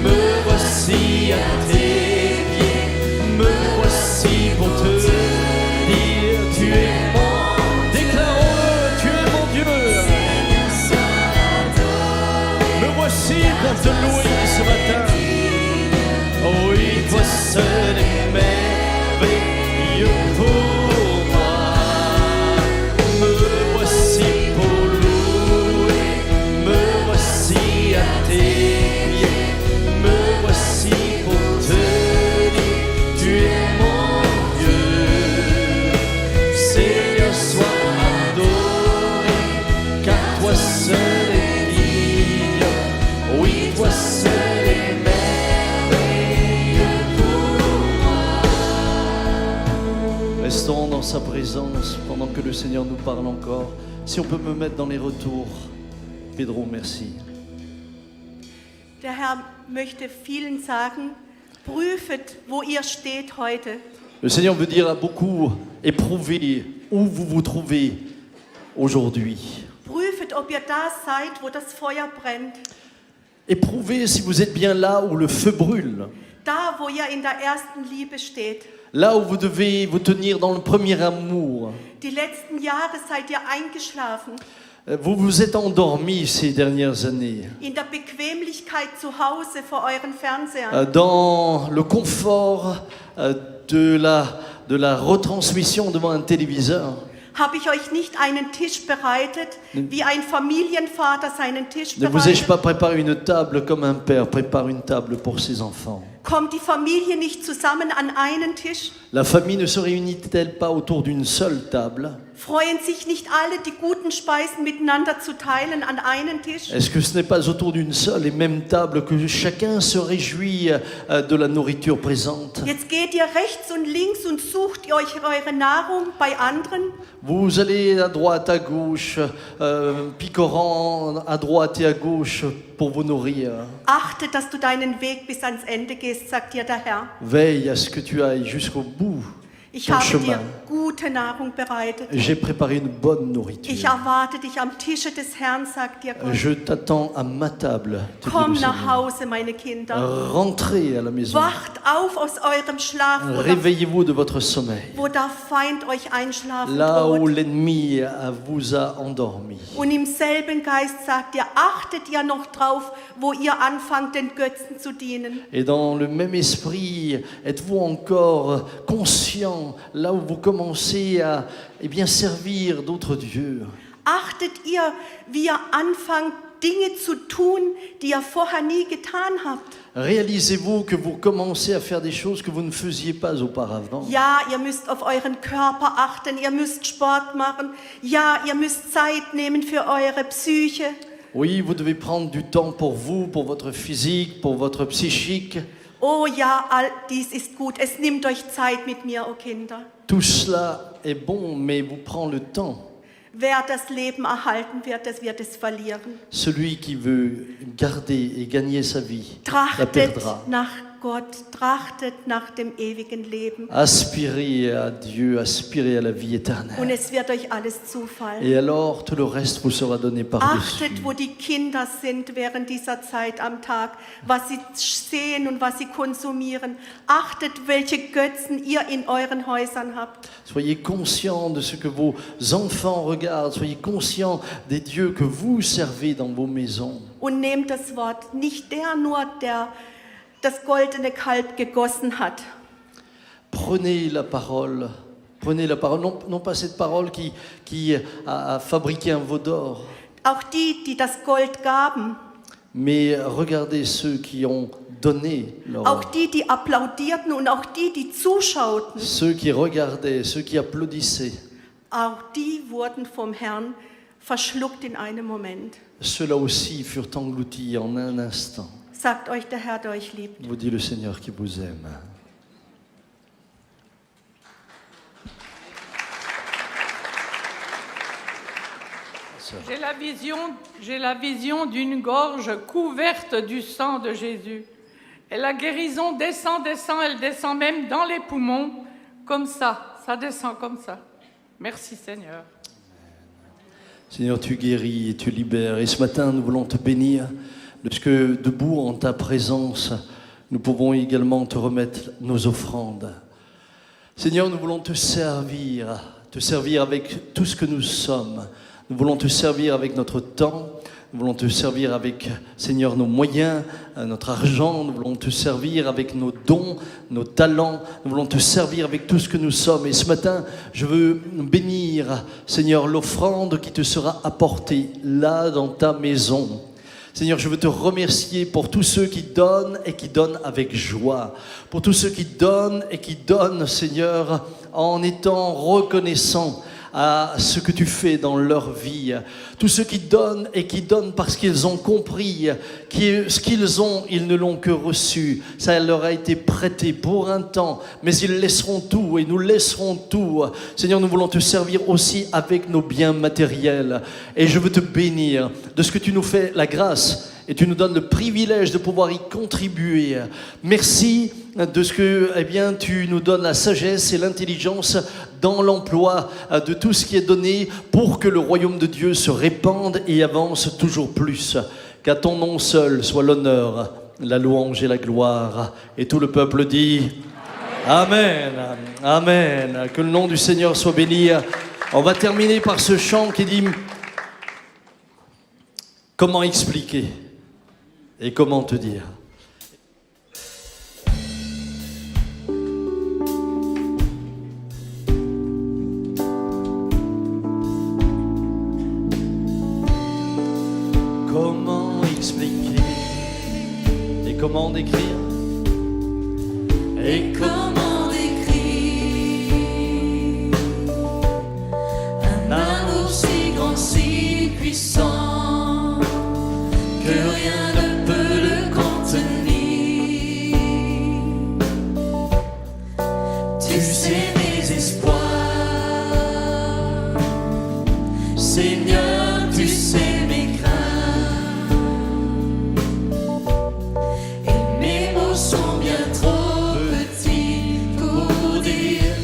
B: me voici à tes pieds, me voici pour te dire, tu es mon, déclarons-le, tu es mon Dieu. Me voici pour te louer ce matin. Oh oui, toi seul est merveilleux pour moi. Me voici pour louer, me voici à tes pieds, me voici pour te dire, tu es mon Dieu. Seigneur, sois adoré, car toi seul est digne, oui, toi seul est merveilleux pour moi. Restons dans sa présence pendant que le Seigneur nous parle encore. Si on peut me mettre dans les retours. Pedro, merci.
D: Der Herr möchte vielen sagen, prüfet, wo ihr steht heute.
B: Le Seigneur veut dire à beaucoup, éprouvez où vous vous trouvez aujourd'hui.
D: Prüfet, ob ihr da seid, wo das Feuer brennt.
B: Éprouvez si vous êtes bien là où le feu brûle.
D: Da, wo ihr in der ersten Liebe steht.
B: Là où vous devez vous tenir dans le premier amour.
D: Die letzten Jahre seid ihr eingeschlafen.
B: Vous vous êtes endormis ces dernières années.
D: In der Bequemlichkeit zu Hause vor euren Fernsehern.
B: Dans le confort de la retransmission devant un téléviseur.
D: Habe ich euch nicht einen Tisch bereitet, wie ein Familienvater seinen Tisch
B: Ne vous ai-je
D: bereitet?
B: pas préparé une table comme un père prépare une table pour ses enfants?
D: Kommt die Familie nicht zusammen an einen Tisch?
B: La famille ne se réunit-elle pas autour d'une seule table?
D: Freuen sich nicht alle, die guten Speisen miteinander zu teilen an einen Tisch?
B: Est-ce que ce n'est pas autour d'une seule et même table que chacun se réjouit de la nourriture présente?
D: Jetzt geht ihr rechts und links und sucht ihr euch eure Nahrung bei anderen.
B: Vous allez à droite, à gauche, picorant à droite et à gauche pour vous nourrir.
D: Achte, dass du deinen Weg bis ans Ende gehst, sagt dir der Herr.
B: Veille à ce que tu ailles jusqu'au bout.
D: Ich
B: ton
D: habe
B: chemin.
D: dir gute Nahrung bereitet.
B: J'ai préparé une bonne
D: Ich
B: nourriture.
D: erwarte dich am Tische des Herrn, sagt dir Gott.
B: Je t'attends à ma table, te dit
D: Komm
B: le
D: nach
B: Seigneur.
D: Hause, meine Kinder.
B: Rentrez à la maison.
D: Wacht auf aus eurem Schlaf,
B: Réveillez-vous de votre sommeil.
D: wo der Feind euch einschlafen
B: Là où
D: droht.
B: l'ennemi vous a endormi.
D: Und im selben Geist sagt ihr, achtet ihr noch drauf, wo ihr anfangt, den Götzen zu dienen.
B: Et dans le même esprit, êtes-vous encore conscient là où vous commencez à servir d'autres dieux?
D: Achtet ihr, wie ihr anfangt, Dinge zu tun, die ihr vorher nie getan habt.
B: Réalisez-vous que vous commencez à faire des choses que vous ne faisiez pas auparavant.
D: Ja, ihr müsst auf euren Körper achten, ihr müsst Sport machen. Ja, ihr müsst Zeit nehmen für eure Psyche.
B: Oui, vous devez prendre du temps pour vous, pour votre physique, pour votre psychique.
D: Oh ja, all dies ist gut. Es nimmt euch Zeit mit mir, oh Kinder.
B: Tout cela est bon, mais vous prend le temps.
D: Wer das Leben erhalten wird, das wird es verlieren.
B: Celui qui veut garder et gagner sa vie la
D: Trachtet
B: perdra.
D: nach Gott, trachtet nach dem ewigen Leben.
B: Aspirez à Dieu, aspirez à la vie
D: Und
B: éternelle.
D: es wird euch alles zufallen.
B: Et alors, tout le reste vous sera donné par-dessus.
D: Achtet, wo die Kinder sind während dieser Zeit am Tag, was sie sehen und was sie konsumieren. Achtet, welche Götzen ihr in euren Häusern habt.
B: Soyez conscients de ce que vos enfants regardent. Soyez conscients des dieux que vous servez dans vos maisons.
D: Und nehmt das Wort, nicht der nur, der das goldene Kalb gegossen hat.
B: Prenez la parole. Prenez la parole. Non pas cette parole qui a fabriqué un veau d'or.
D: Auch die, die das Gold gaben.
B: Mais regardez ceux qui ont donné leur
D: Auch die, die applaudierten und auch die, die zuschauten.
B: Ceux qui regardaient, ceux qui applaudissaient.
D: Auch die wurden vom Herrn verschluckt in einem Moment.
B: Ceux-là aussi furent engloutis en un instant.
D: Sagt euch der Herr, der euch liebt.
B: Vous dit le Seigneur qui vous aime.
E: J'ai la vision d'une gorge couverte du sang de Jésus. Et la guérison descend, elle descend même dans les poumons, comme ça descend comme ça. Merci Seigneur.
B: Seigneur, tu guéris et tu libères. Et ce matin, nous voulons te bénir, parce que debout en ta présence, nous pouvons également te remettre nos offrandes. Seigneur, nous voulons te servir avec tout ce que nous sommes. Nous voulons te servir avec notre temps. Nous voulons te servir avec, Seigneur, nos moyens, notre argent. Nous voulons te servir avec nos dons, nos talents. Nous voulons te servir avec tout ce que nous sommes. Et ce matin, je veux bénir, Seigneur, l'offrande qui te sera apportée là dans ta maison. Seigneur, je veux te remercier pour tous ceux qui donnent et qui donnent avec joie. Pour tous ceux qui donnent et qui donnent, Seigneur, en étant reconnaissants à ce que tu fais dans leur vie. Tous ceux qui donnent et qui donnent parce qu'ils ont compris que ce qu'ils ont, ils ne l'ont que reçu. Ça leur a été prêté pour un temps, mais ils laisseront tout et nous laisserons tout. Seigneur, nous voulons te servir aussi avec nos biens matériels. Et je veux te bénir de ce que tu nous fais la grâce et tu nous donnes le privilège de pouvoir y contribuer. Merci de ce que tu nous donnes la sagesse et l'intelligence dans l'emploi de tout ce qui est donné pour que le royaume de Dieu se répande et avance toujours plus. Qu'à ton nom seul soit l'honneur, la louange et la gloire. Et tout le peuple dit Amen. Amen. Que le nom du Seigneur soit béni. On va terminer par ce chant qui dit comment expliquer et comment te dire. Comment expliquer et comment décrire
A: Et comment décrire un amour si grand, si puissant que rien ne peut le contenir. Tu sais mes espoirs, Seigneur, tu sais mes craintes. Et mes mots sont bien trop petits pour dire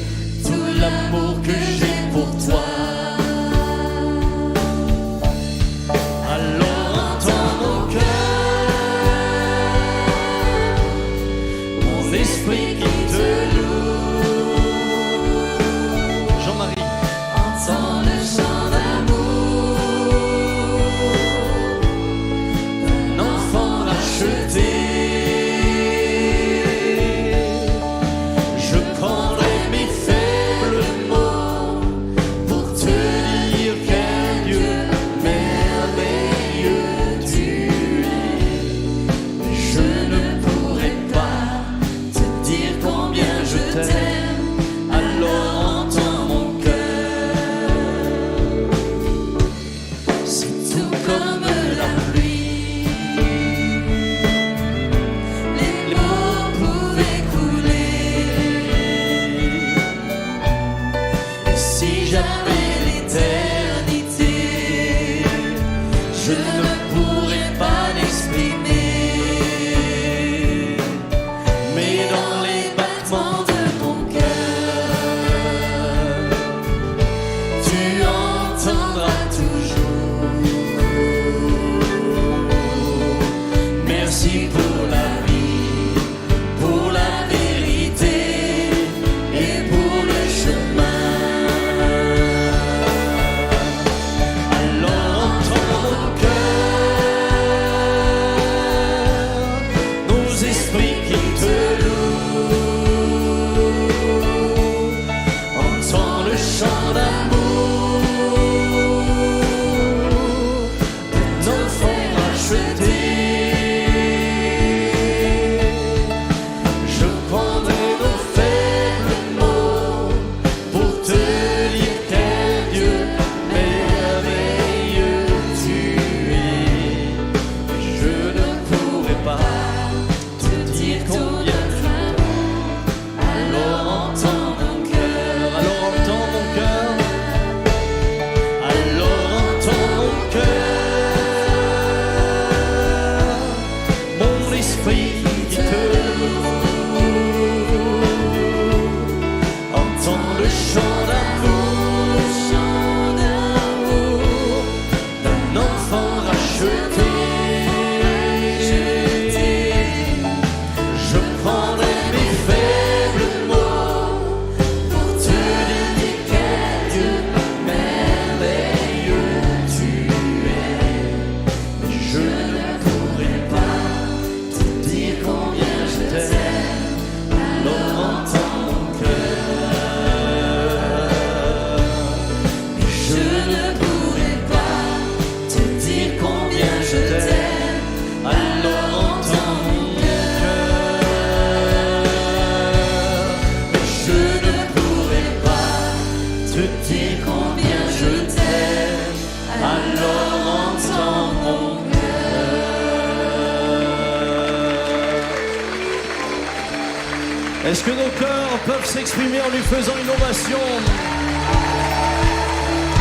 B: Est-ce que nos cœurs peuvent s'exprimer en lui faisant une ovation?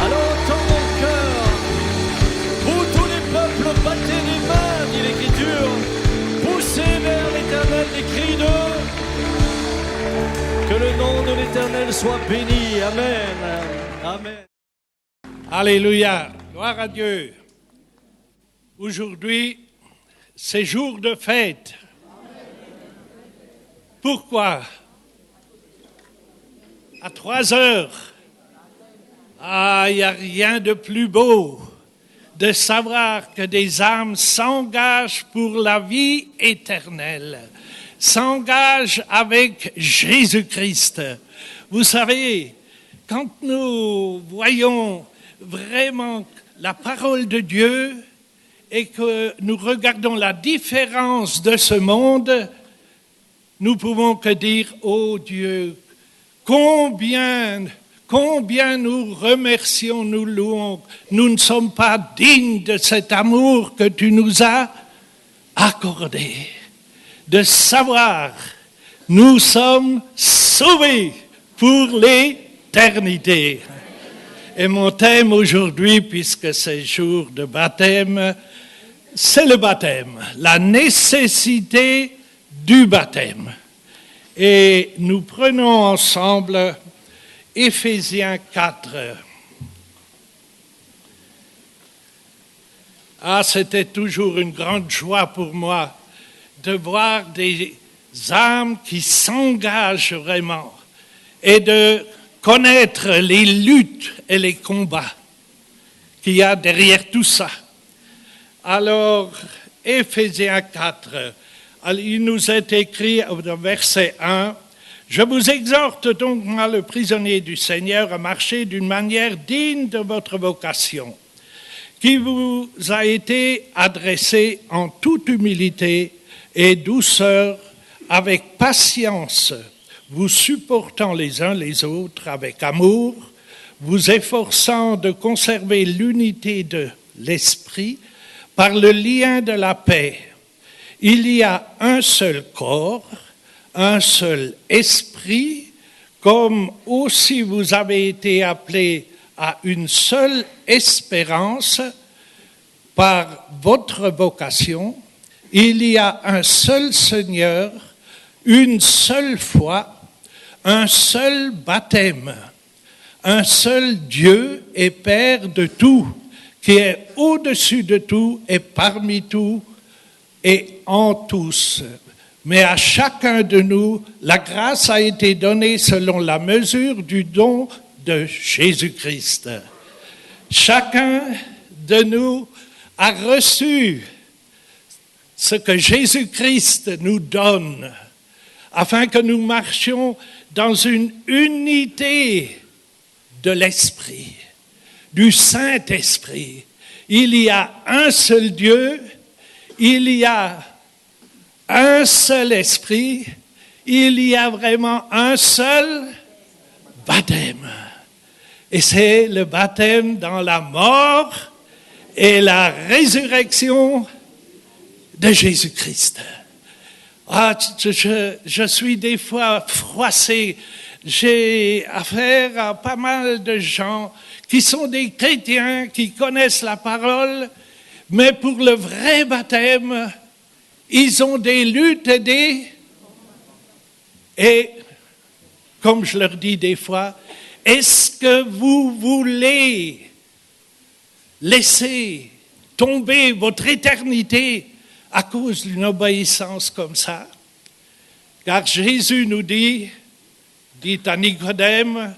B: Alors entends mon cœur, vous tous les peuples, battez les mains, dit l'Écriture, poussez vers l'Éternel des cris de... Que le nom de l'Éternel soit béni. Amen. Amen.
F: Alléluia, gloire à Dieu. Aujourd'hui, c'est jour de fête. Pourquoi? À 3 heures, il n'y a rien de plus beau de savoir que des âmes s'engagent pour la vie éternelle, s'engagent avec Jésus-Christ. Vous savez, quand nous voyons vraiment la parole de Dieu et que nous regardons la différence de ce monde, nous pouvons que dire, oh Dieu, combien nous remercions, nous louons, nous ne sommes pas dignes de cet amour que tu nous as accordé. De savoir, nous sommes sauvés pour l'éternité. Et mon thème aujourd'hui, puisque c'est jour de baptême, c'est le baptême, la nécessité du baptême. Et nous prenons ensemble Éphésiens 4. C'était toujours une grande joie pour moi de voir des âmes qui s'engagent vraiment et de connaître les luttes et les combats qu'il y a derrière tout ça. Alors, Éphésiens 4, il nous est écrit au verset 1, « Je vous exhorte donc, moi, le prisonnier du Seigneur, à marcher d'une manière digne de votre vocation, qui vous a été adressée en toute humilité et douceur, avec patience, vous supportant les uns les autres avec amour, vous efforçant de conserver l'unité de l'esprit par le lien de la paix. Il y a un seul corps, un seul esprit, comme aussi vous avez été appelés à une seule espérance par votre vocation. Il y a un seul Seigneur, une seule foi, un seul baptême, un seul Dieu et Père de tout, qui est au-dessus de tout et parmi tout et en tous. Mais à chacun de nous, la grâce a été donnée selon la mesure du don de Jésus-Christ. Chacun de nous a reçu ce que Jésus-Christ nous donne, afin que nous marchions dans une unité de l'Esprit, du Saint-Esprit. Il y a un seul Dieu, il y a un seul Esprit, il y a vraiment un seul baptême. Et c'est le baptême dans la mort et la résurrection de Jésus-Christ. Je suis des fois froissé. J'ai affaire à pas mal de gens qui sont des chrétiens, qui connaissent la parole, mais pour le vrai baptême, ils ont des luttes et comme je leur dis des fois, est-ce que vous voulez laisser tomber votre éternité à cause d'une obéissance comme ça? Car Jésus nous dit à Nicodème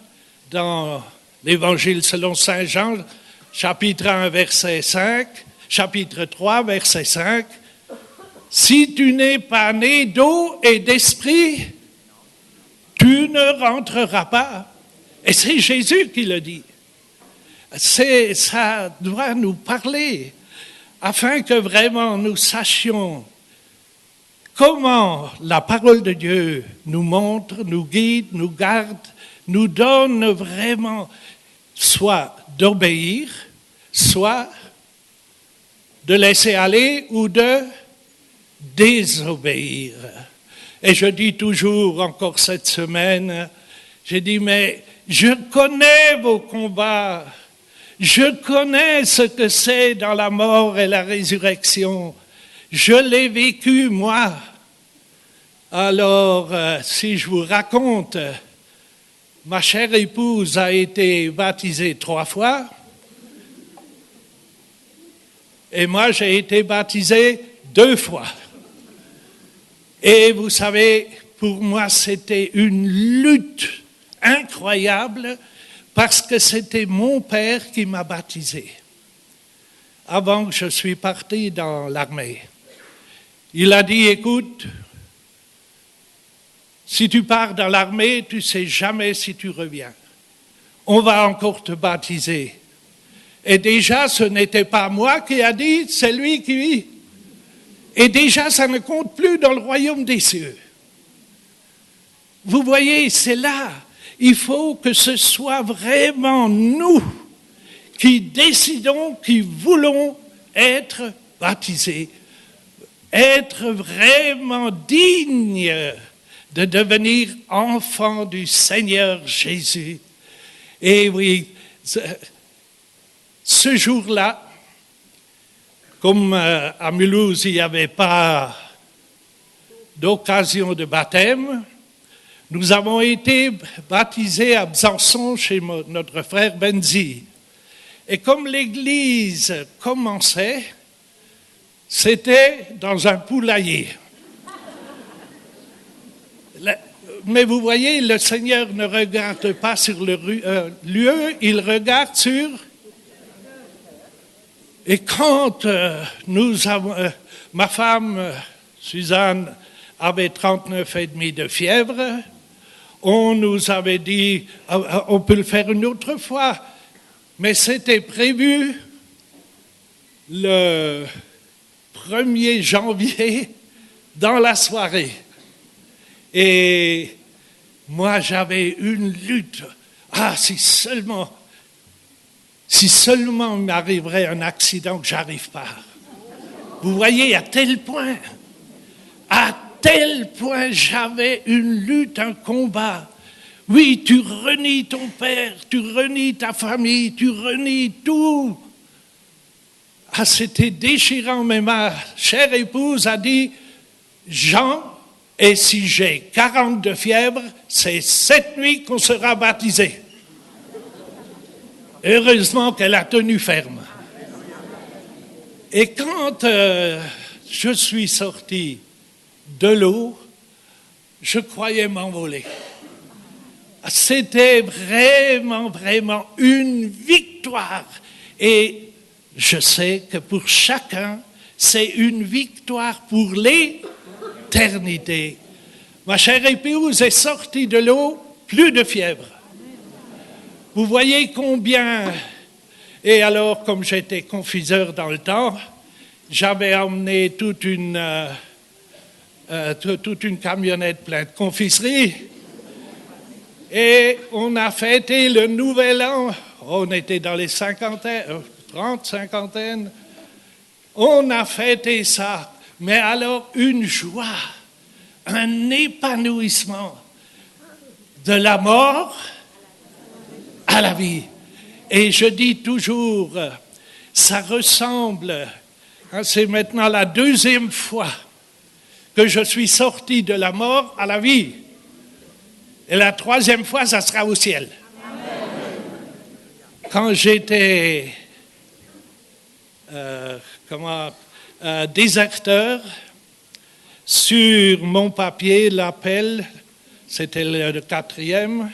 F: dans l'Évangile selon Saint Jean, chapitre 1, verset 5, chapitre 3, verset 5, « Si tu n'es pas né d'eau et d'esprit, tu ne rentreras pas. » Et c'est Jésus qui le dit. Ça doit nous parler, afin que vraiment nous sachions comment la parole de Dieu nous montre, nous guide, nous garde, nous donne vraiment soit d'obéir, soit de laisser aller ou de désobéir. Et je dis toujours, encore cette semaine, j'ai dit, mais je connais vos combats. Je connais ce que c'est dans la mort et la résurrection. Je l'ai vécu, moi. Alors, si je vous raconte, ma chère épouse a été baptisée 3 fois. Et moi, j'ai été baptisé 2 fois. Et vous savez, pour moi, c'était une lutte incroyable parce que c'était mon père qui m'a baptisé avant que je suis parti dans l'armée. Il a dit, écoute, si tu pars dans l'armée, tu ne sais jamais si tu reviens. On va encore te baptiser. Et déjà, ce n'était pas moi qui a dit, c'est lui qui... Et déjà, ça ne compte plus dans le royaume des cieux. Vous voyez, c'est là. Il faut que ce soit vraiment nous qui décidons, qui voulons être baptisés, être vraiment dignes de devenir enfants du Seigneur Jésus. Et oui, ce jour-là, comme à Mulhouse, il n'y avait pas d'occasion de baptême, nous avons été baptisés à Besançon chez notre frère Benzi. Et comme l'église commençait, c'était dans un poulailler. Mais vous voyez, le Seigneur ne regarde pas sur le lieu, il regarde sur... Et quand ma femme, Suzanne, avait 39,5 de fièvre, on nous avait dit, on peut le faire une autre fois. Mais c'était prévu le 1er janvier dans la soirée. Et moi, j'avais une lutte. Ah, si seulement il m'arriverait un accident que j'arrive pas. Vous voyez, à tel point j'avais une lutte, un combat. Oui, tu renies ton père, tu renies ta famille, tu renies tout. Ah, c'était déchirant, mais ma chère épouse a dit, Jean, et si j'ai 40 de fièvre, c'est cette nuit qu'on sera baptisé. Heureusement qu'elle a tenu ferme. Et quand je suis sorti de l'eau, je croyais m'envoler. C'était vraiment, vraiment une victoire. Et je sais que pour chacun, c'est une victoire pour l'éternité. Ma chère épouse est sortie de l'eau, plus de fièvre. Vous voyez combien... Et alors, comme j'étais confiseur dans le temps, j'avais emmené toute une camionnette pleine de confiseries. Et on a fêté le Nouvel An. On était dans les 50. On a fêté ça. Mais alors, une joie, un épanouissement de la mort à la vie. Et je dis toujours, ça ressemble, c'est maintenant la 2e fois que je suis sorti de la mort à la vie. Et la 3e fois, ça sera au ciel. Quand j'étais déserteur, sur mon papier, l'appel, c'était le 4e,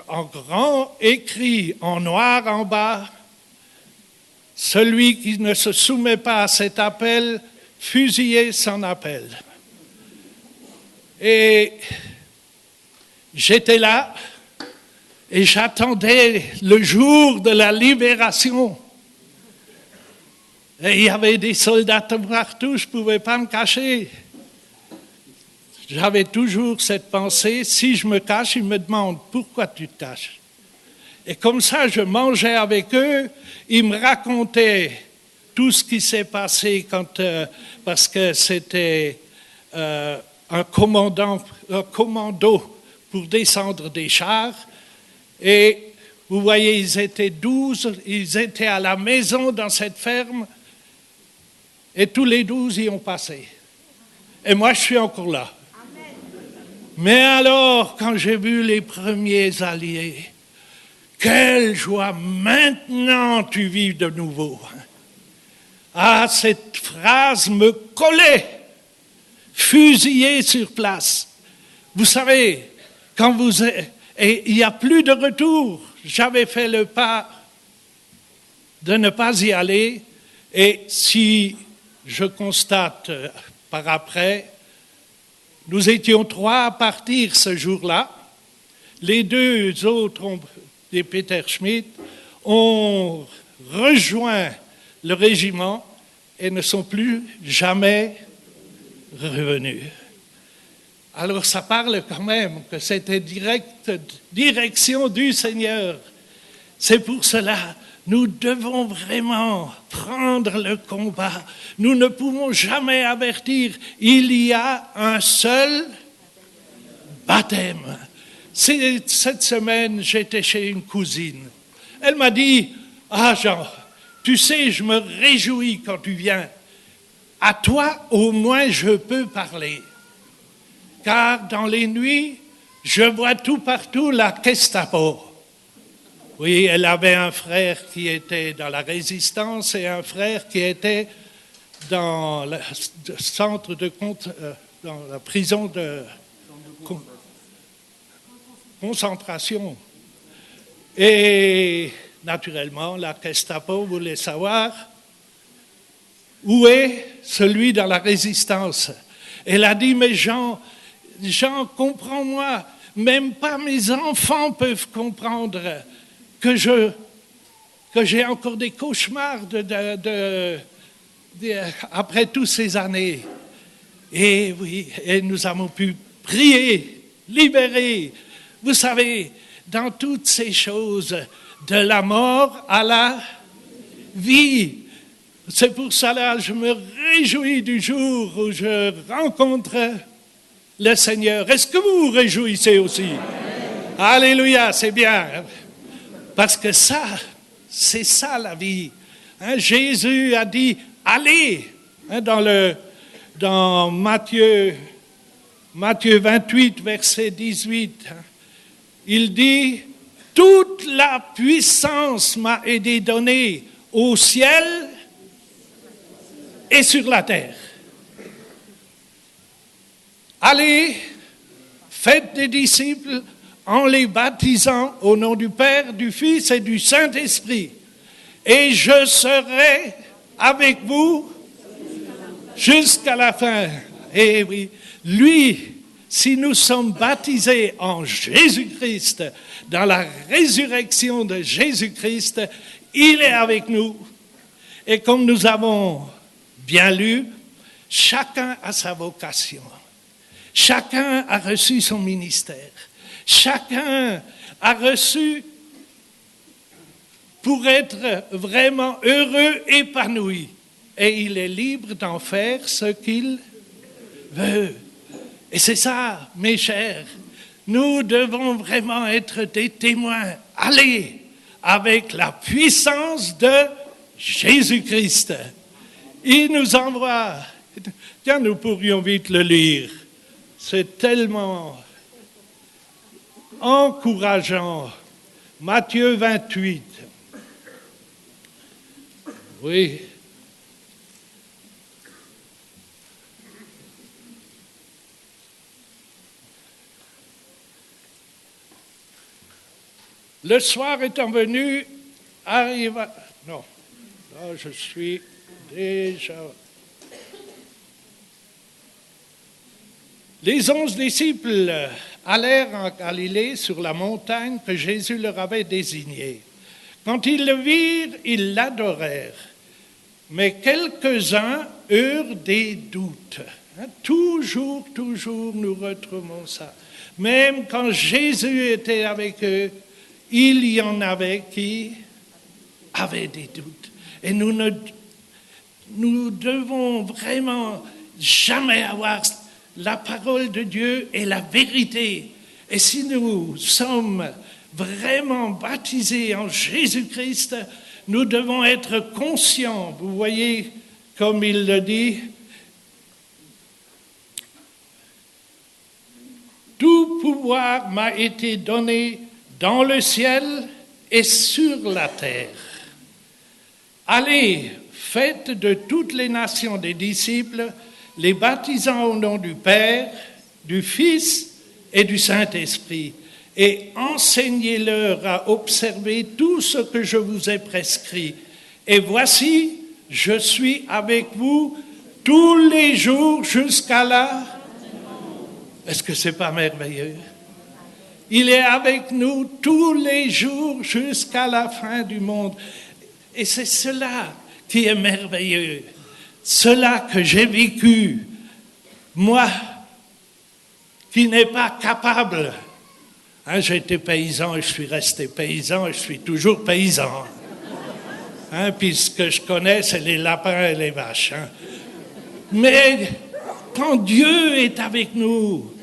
F: en grand écrit en noir en bas, celui qui ne se soumet pas à cet appel, fusillé sans appel. Et j'étais là et j'attendais le jour de la libération. Et il y avait des soldats partout, je ne pouvais pas me cacher. J'avais toujours cette pensée, si je me cache, ils me demandent pourquoi tu te caches. Et comme ça, je mangeais avec eux, ils me racontaient tout ce qui s'est passé parce que c'était un commando pour descendre des chars. Et vous voyez, ils étaient 12, ils étaient à la maison dans cette ferme, et tous les 12 y ont passé. Et moi, je suis encore là. Amen. Mais alors, quand j'ai vu les premiers alliés, quelle joie, maintenant tu vis de nouveau. Ah, cette phrase me collait, fusillé sur place. Vous savez, quand vous êtes... Et il n'y a plus de retour. J'avais fait le pas de ne pas y aller. Et si je constate par après, nous étions 3 à partir ce jour-là. Les 2 autres, des Peter Schmidt, ont rejoint le régiment et ne sont plus jamais revenus. Alors ça parle quand même que c'était direction du Seigneur. C'est pour cela, nous devons vraiment prendre le combat. Nous ne pouvons jamais avertir. Il y a un seul baptême. Cette semaine, j'étais chez une cousine. Elle m'a dit, « Ah Jean, tu sais, je me réjouis quand tu viens. À toi, au moins, je peux parler. Car dans les nuits, je vois tout partout la Gestapo. » Oui, elle avait un frère qui était dans la résistance et un frère qui était dans le centre de dans la prison de concentration. Et naturellement, la Gestapo voulait savoir où est celui dans la résistance. Elle a dit, mais Jean, comprends-moi, même pas mes enfants peuvent comprendre que j'ai encore des cauchemars après toutes ces années. Et oui, et nous avons pu prier, libérer. Vous savez, dans toutes ces choses, de la mort à la vie. C'est pour cela que je me réjouis du jour où je rencontre le Seigneur. Est-ce que vous vous réjouissez aussi? Alléluia, c'est bien. Parce que ça, c'est ça la vie. Hein, Jésus a dit, allez, hein, dans Matthieu 28, verset 18, hein, il dit, toute la puissance m'a été donnée au ciel et sur la terre. Allez, faites des disciples en les baptisant au nom du Père, du Fils et du Saint-Esprit. Et je serai avec vous jusqu'à la fin. Et oui, lui, si nous sommes baptisés en Jésus-Christ, dans la résurrection de Jésus-Christ, il est avec nous. Et comme nous avons bien lu, chacun a sa vocation. Chacun a reçu son ministère. Chacun a reçu pour être vraiment heureux, épanoui. Et il est libre d'en faire ce qu'il veut. Et c'est ça, mes chers. Nous devons vraiment être des témoins. Allez, avec la puissance de Jésus-Christ. Il nous envoie. Tiens, nous pourrions vite le lire. C'est tellement encourageant. Matthieu 28. Oui. Le soir étant venu, arriva... Non, là je suis déjà... Les 11 disciples allèrent en Galilée sur la montagne que Jésus leur avait désignée. Quand ils le virent, ils l'adorèrent. Mais quelques-uns eurent des doutes. Toujours, nous retrouvons ça. Même quand Jésus était avec eux, il y en avait qui avaient des doutes. Et nous devons vraiment jamais avoir la parole de Dieu est la vérité. Et si nous sommes vraiment baptisés en Jésus-Christ, nous devons être conscients. Vous voyez, comme il le dit, tout pouvoir m'a été donné dans le ciel et sur la terre. Allez, faites de toutes les nations des disciples, les baptisant au nom du Père, du Fils et du Saint-Esprit, et enseignez-leur à observer tout ce que je vous ai prescrit. Et voici, je suis avec vous tous les jours jusqu'à la... Est-ce que c'est pas merveilleux? Il est avec nous tous les jours jusqu'à la fin du monde. Et c'est cela qui est merveilleux. Cela que j'ai vécu, moi, qui n'ai pas capable. J'étais paysan et je suis resté paysan et je suis toujours paysan. Puis ce que je connais, c'est les lapins et les vaches. Mais quand Dieu est avec nous,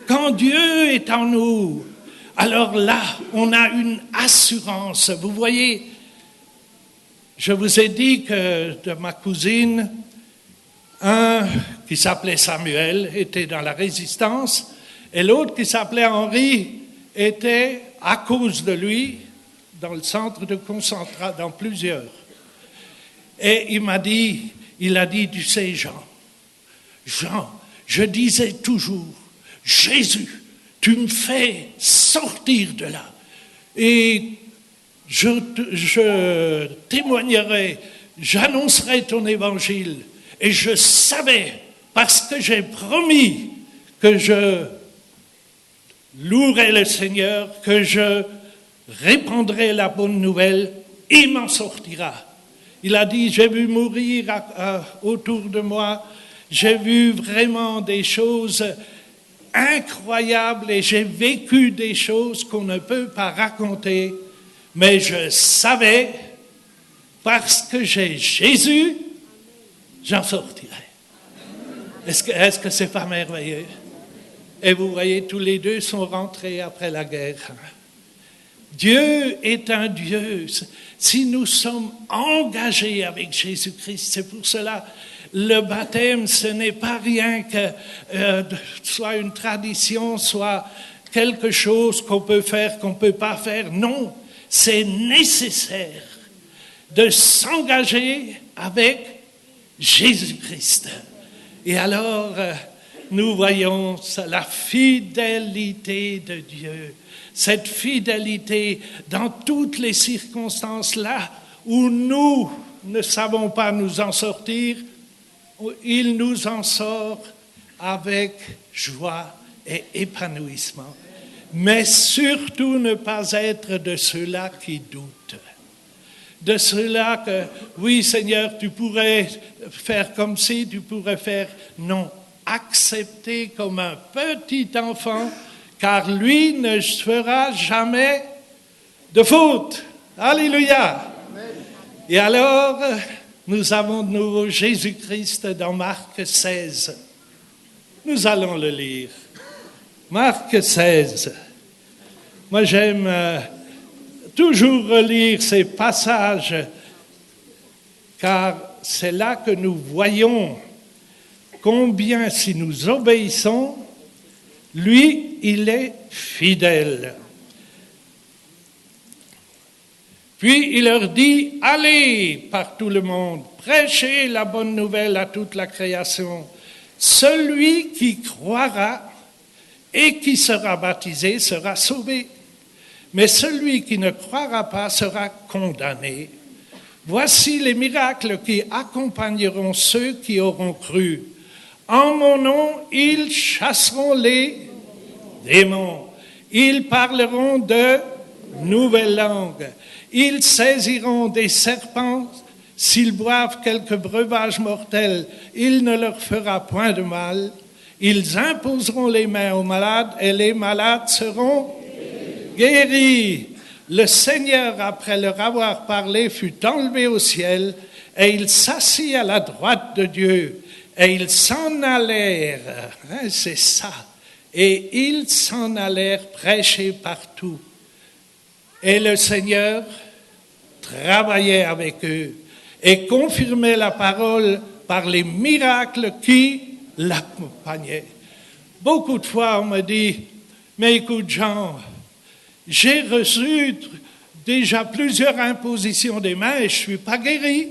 F: quand Dieu est en nous, alors là, on a une assurance. Vous voyez, je vous ai dit que de ma cousine, un qui s'appelait Samuel était dans la résistance et l'autre qui s'appelait Henri était, à cause de lui, dans le centre de concentration, dans plusieurs. Et il a dit, tu sais, Jean, je disais toujours, Jésus, tu me fais sortir de là. Et je témoignerai, j'annoncerai ton évangile. Et je savais, parce que j'ai promis que je louerai le Seigneur, que je répandrai la bonne nouvelle, il m'en sortira. Il a dit, j'ai vu mourir autour de moi, j'ai vu vraiment des choses incroyables et j'ai vécu des choses qu'on ne peut pas raconter, mais je savais, parce que j'ai Jésus, j'en sortirai. Est-ce que c'est pas merveilleux? Et vous voyez, tous les deux sont rentrés après la guerre. Dieu est un Dieu. Si nous sommes engagés avec Jésus-Christ, c'est pour cela le baptême, ce n'est pas rien que soit une tradition, soit quelque chose qu'on peut faire, qu'on ne peut pas faire. Non, c'est nécessaire de s'engager avec Jésus-Christ. Et alors, nous voyons la fidélité de Dieu. Cette fidélité dans toutes les circonstances là où nous ne savons pas nous en sortir, il nous en sort avec joie et épanouissement. Mais surtout ne pas être de ceux-là qui doutent. De ceux-là que, oui Seigneur, tu pourrais faire comme ci, tu pourrais faire... Non, accepter comme un petit enfant, car lui ne fera jamais de faute. Alléluia. Et alors, nous avons de nouveau Jésus-Christ dans Marc 16. Nous allons le lire. Marc 16. Moi, j'aime toujours relire ces passages, car c'est là que nous voyons combien, si nous obéissons, lui, il est fidèle. Puis il leur dit, allez par tout le monde, prêchez la bonne nouvelle à toute la création. Celui qui croira et qui sera baptisé sera sauvé, mais celui qui ne croira pas sera condamné. Voici les miracles qui accompagneront ceux qui auront cru. En mon nom, ils chasseront les démons. Ils parleront de nouvelles langues. Ils saisiront des serpents. S'ils boivent quelque breuvage mortel, il ne leur fera point de mal. Ils imposeront les mains aux malades et les malades seront guéris. Le Seigneur, après leur avoir parlé, fut enlevé au ciel et il s'assit à la droite de Dieu. Et ils s'en allèrent, hein, c'est ça. Et ils s'en allèrent prêcher partout. Et le Seigneur travaillait avec eux et confirmait la parole par les miracles qui l'accompagnaient. Beaucoup de fois, on me dit, mais écoute Jean, j'ai reçu déjà plusieurs impositions des mains et je ne suis pas guéri.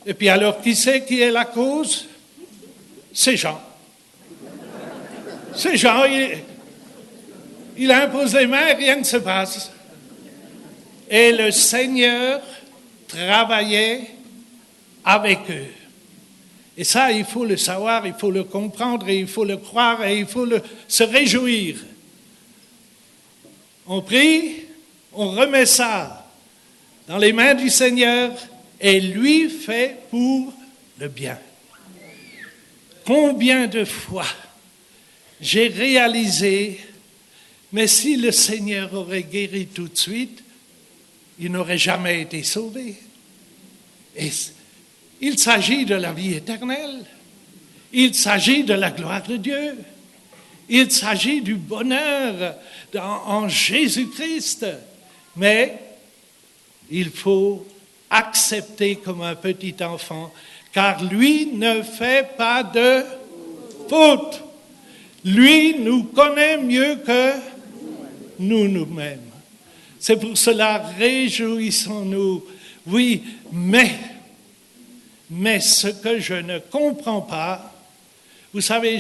F: Et puis alors, qui c'est qui est la cause? C'est Jean. C'est Jean, il impose les mains et rien ne se passe. Et le Seigneur travaillait avec eux. Et ça, il faut le savoir, il faut le comprendre, et il faut le croire, et il faut se réjouir. On prie, on remet ça dans les mains du Seigneur, et lui fait pour le bien. Combien de fois j'ai réalisé, mais si le Seigneur aurait guéri tout de suite, il n'aurait jamais été sauvé. Et il s'agit de la vie éternelle. Il s'agit de la gloire de Dieu. Il s'agit du bonheur en Jésus-Christ. Mais il faut accepter comme un petit enfant, car lui ne fait pas de faute. Lui nous connaît mieux que nous-mêmes. C'est pour cela, réjouissons-nous. Oui, mais ce que je ne comprends pas, vous savez,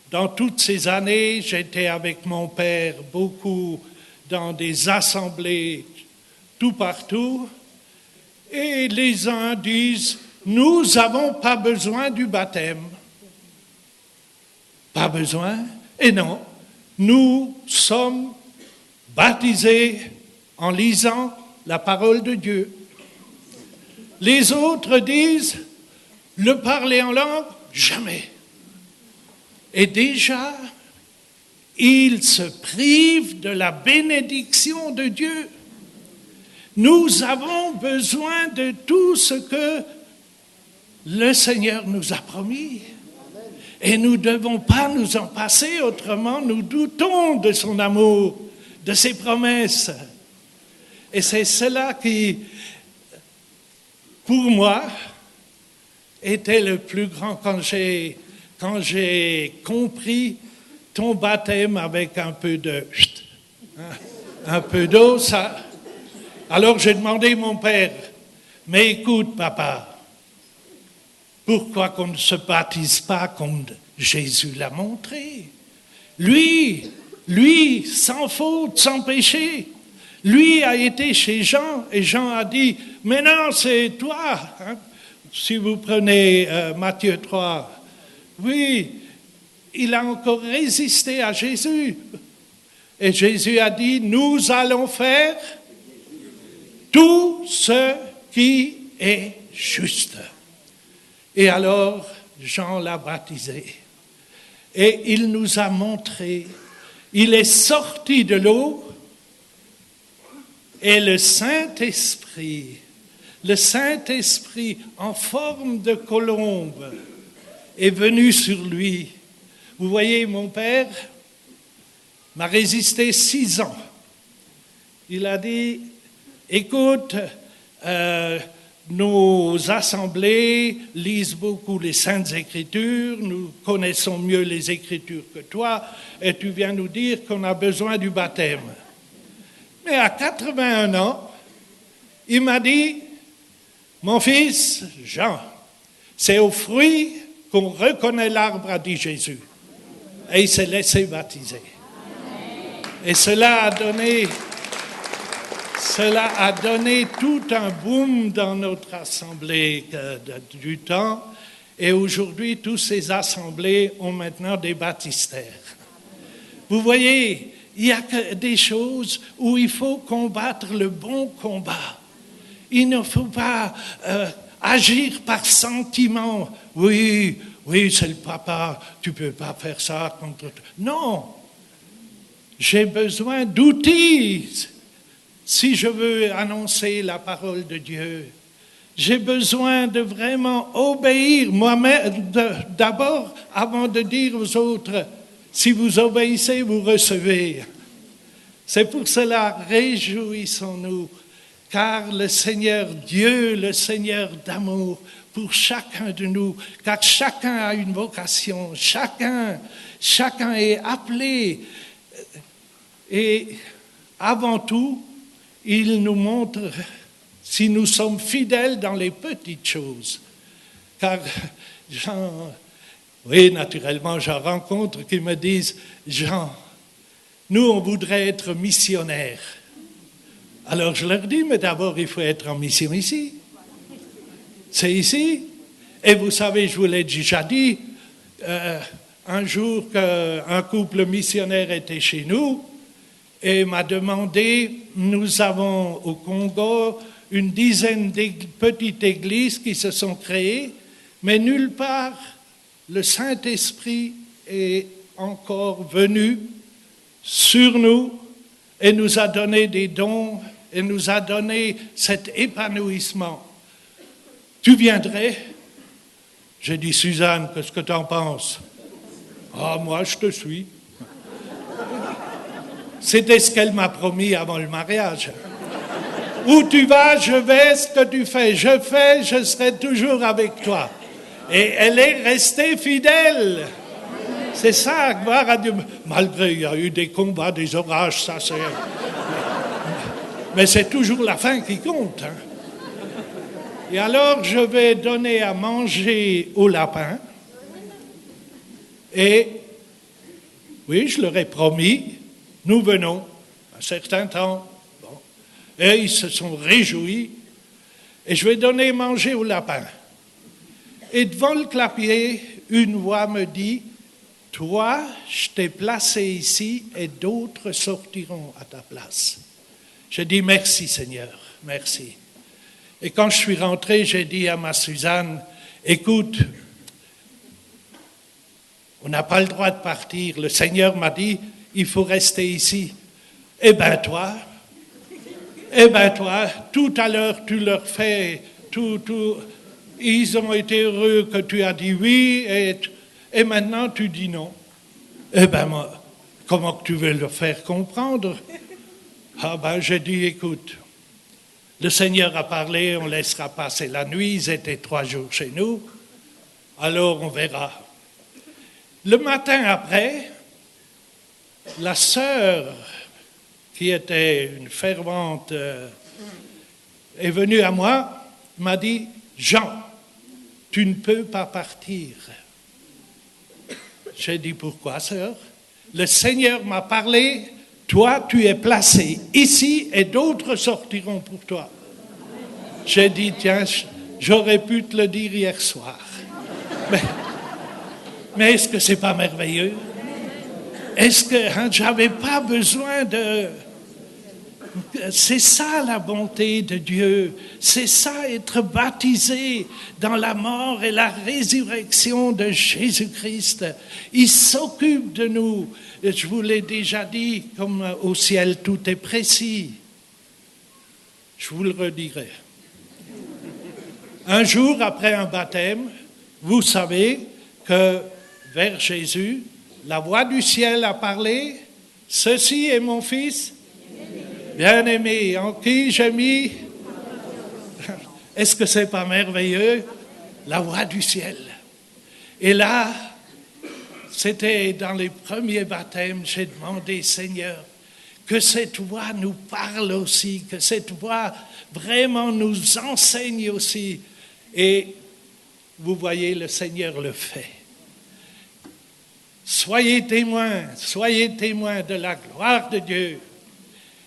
F: dans toutes ces années, j'étais avec mon père beaucoup dans des assemblées tout partout, et les uns disent, nous n'avons pas besoin du baptême. Pas besoin? Et non, nous sommes baptisés en lisant la parole de Dieu. Les autres disent, le parler en langue, jamais. Et déjà, ils se privent de la bénédiction de Dieu. Nous avons besoin de tout ce que le Seigneur nous a promis. Et nous ne devons pas nous en passer, autrement nous doutons de son amour, de ses promesses. Et c'est cela qui, pour moi, était le plus grand quand j'ai compris ton baptême avec un peu d'eau, ça. Alors j'ai demandé à mon père, mais écoute papa, pourquoi qu'on ne se baptise pas comme Jésus l'a montré? Lui, sans faute, sans péché, lui a été chez Jean et Jean a dit, mais non, c'est toi. Hein? Si vous prenez Matthieu 3, oui, il a encore résisté à Jésus. Et Jésus a dit, nous allons faire tout ce qui est juste. Et alors, Jean l'a baptisé. Et il nous a montré, il est sorti de l'eau et le Saint-Esprit en forme de colombe est venu sur lui. Vous voyez, mon père m'a résisté 6 ans. Il a dit, écoute, nos assemblées lisent beaucoup les Saintes Écritures, nous connaissons mieux les Écritures que toi, et tu viens nous dire qu'on a besoin du baptême. Mais à 81 ans, il m'a dit, mon fils, Jean, c'est au fruit qu'on reconnaît l'arbre, a dit Jésus. Et il s'est laissé baptiser. Et cela a donné tout un boom dans notre assemblée du temps. Et aujourd'hui, toutes ces assemblées ont maintenant des baptistères. Vous voyez, il y a des choses où il faut combattre le bon combat. Il ne faut pas agir par sentiment. Oui, c'est le papa, tu ne peux pas faire ça contre... Non, j'ai besoin d'outils. Si je veux annoncer la parole de Dieu, J'ai besoin de vraiment obéir moi-même d'abord avant de dire aux autres, si vous obéissez, vous recevez. C'est pour cela, réjouissons-nous, car le Seigneur Dieu, le Seigneur d'amour, pour chacun de nous, car chacun a une vocation, chacun est appelé. Et avant tout, il nous montre si nous sommes fidèles dans les petites choses. Car naturellement, j'en rencontre qui me disent, Jean, nous, on voudrait être missionnaires. Alors je leur dis, mais d'abord, il faut être en mission ici. C'est ici. Et vous savez, je vous l'ai déjà dit, un jour qu'un couple missionnaire était chez nous et m'a demandé, nous avons au Congo une dizaine de petites églises qui se sont créées, mais nulle part le Saint-Esprit est encore venu sur nous et nous a donné des dons et nous a donné cet épanouissement. Tu viendrais? J'ai dit, Suzanne, qu'est-ce que tu en penses? Ah, moi, je te suis. C'était ce qu'elle m'a promis avant le mariage. Où tu vas, je vais, ce que tu fais, je serai toujours avec toi. Et elle est restée fidèle. C'est ça, gloire à Dieu. Malgré, il y a eu des combats, des orages, ça c'est... Mais c'est toujours la fin qui compte. Hein. Et alors, je vais donner à manger au lapin. Et, oui, je leur ai promis, nous venons, un certain temps. Bon. Et ils se sont réjouis. Et je vais donner à manger au lapin. Et devant le clapier, une voix me dit, « Toi, je t'ai placé ici et d'autres sortiront à ta place. » J'ai dit, « Merci Seigneur, merci. » Et quand je suis rentré, j'ai dit à ma Suzanne, « Écoute, on n'a pas le droit de partir. Le Seigneur m'a dit, il faut rester ici. » Eh bien toi, tout à l'heure, tu leur fais tout. Ils ont été heureux que tu as dit oui et maintenant tu dis non. Eh bien moi, comment que tu veux leur faire comprendre? Ah ben j'ai dit, écoute, le Seigneur a parlé, on laissera passer la nuit, ils étaient 3 jours chez nous, alors on verra. Le matin après, la sœur, qui était une fervente, est venue à moi, m'a dit, « Jean, tu ne peux pas partir. » J'ai dit, « Pourquoi, sœur? » Le Seigneur m'a parlé, « Toi, tu es placé ici et d'autres sortiront pour toi. » J'ai dit, « Tiens, j'aurais pu te le dire hier soir. » Mais est-ce que c'est pas merveilleux? Est-ce que j'avais pas besoin de... C'est ça la bonté de Dieu. C'est ça être baptisé dans la mort et la résurrection de Jésus-Christ. Il s'occupe de nous. Je vous l'ai déjà dit, comme au ciel tout est précis. Je vous le redirai. Un jour après un baptême, vous savez que vers Jésus, la voix du ciel a parlé. « Ceci est mon fils bien-aimé, en qui j'ai mis... » Est-ce que c'est pas merveilleux? La voix du ciel. Et là, c'était dans les premiers baptêmes, j'ai demandé, Seigneur, que cette voix nous parle aussi, que cette voix vraiment nous enseigne aussi. Et vous voyez, le Seigneur le fait. Soyez témoins de la gloire de Dieu.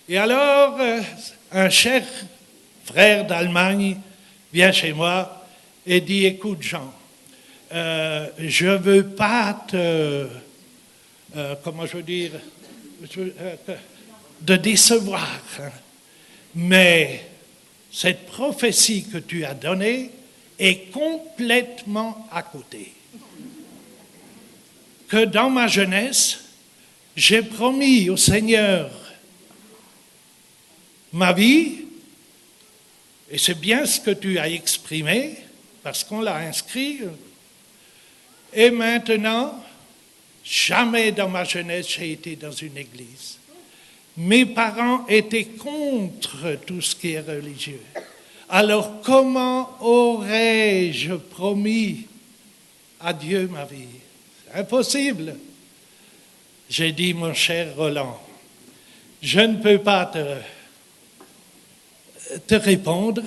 F: Et alors, un cher frère d'Allemagne vient chez moi et dit, écoute Jean, je ne veux pas te, de décevoir, hein, mais cette prophétie que tu as donnée est complètement à côté. Que dans ma jeunesse, j'ai promis au Seigneur ma vie Et c'est bien ce que tu as exprimé, parce qu'on l'a inscrit. Et maintenant, jamais dans ma jeunesse, j'ai été dans une église. Mes parents étaient contre tout ce qui est religieux. Alors comment aurais-je promis à Dieu ma vie? C'est impossible. J'ai dit, mon cher Roland, je ne peux pas te répondre,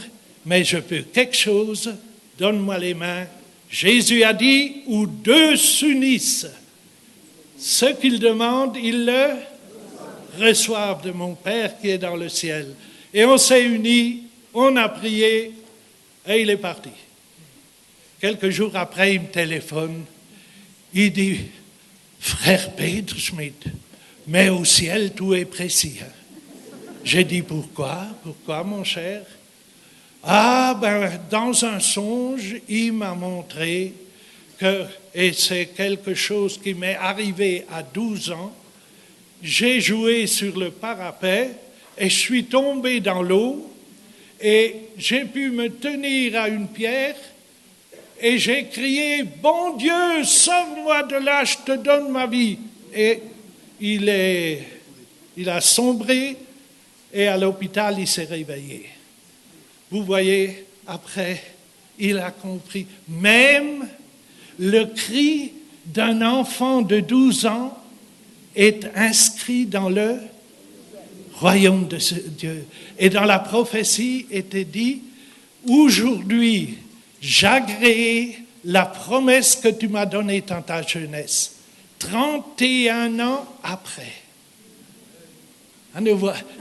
F: mais je peux quelque chose, donne-moi les mains. Jésus a dit, où deux s'unissent, ce qu'ils demandent, ils le reçoivent de mon Père qui est dans le ciel. Et on s'est unis, on a prié, et il est parti. Quelques jours après, il me téléphone, il dit, frère Peter Schmidt, mais au ciel, tout est précis. Hein? J'ai dit, pourquoi? Pourquoi, mon cher? Ah, dans un songe, il m'a montré que, et c'est quelque chose qui m'est arrivé à 12 ans, j'ai joué sur le parapet et je suis tombé dans l'eau et j'ai pu me tenir à une pierre et j'ai crié, bon Dieu, sors-moi de là, je te donne ma vie. Et il a sombré et à l'hôpital, il s'est réveillé. Vous voyez, après, il a compris. Même le cri d'un enfant de 12 ans est inscrit dans le royaume de Dieu. Et dans la prophétie était dit, aujourd'hui, j'agrée la promesse que tu m'as donnée dans ta jeunesse, 31 ans après.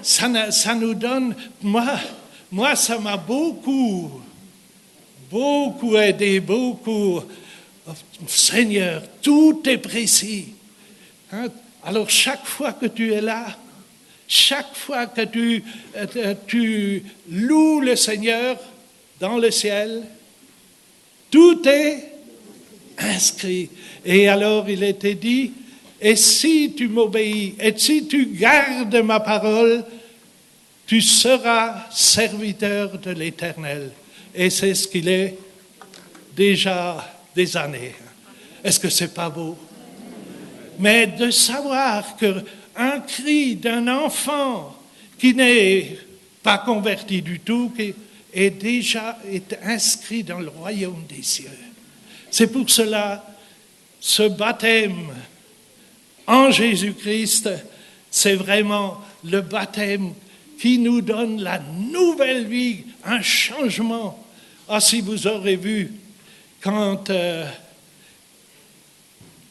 F: Ça nous donne, moi ça m'a beaucoup aidé, beaucoup. Seigneur, tout est précis. Hein? Alors chaque fois que tu es là, chaque fois que tu loues le Seigneur dans le ciel, tout est inscrit. Et alors il était dit, et si tu m'obéis, et si tu gardes ma parole, tu seras serviteur de l'Éternel. Et c'est ce qu'il est déjà des années. Est-ce que c'est pas beau? Mais de savoir qu'un cri d'un enfant qui n'est pas converti du tout, qui est inscrit dans le royaume des cieux. C'est pour cela, ce baptême en Jésus-Christ, c'est vraiment le baptême qui nous donne la nouvelle vie, un changement. Ah, si vous aurez vu, quand,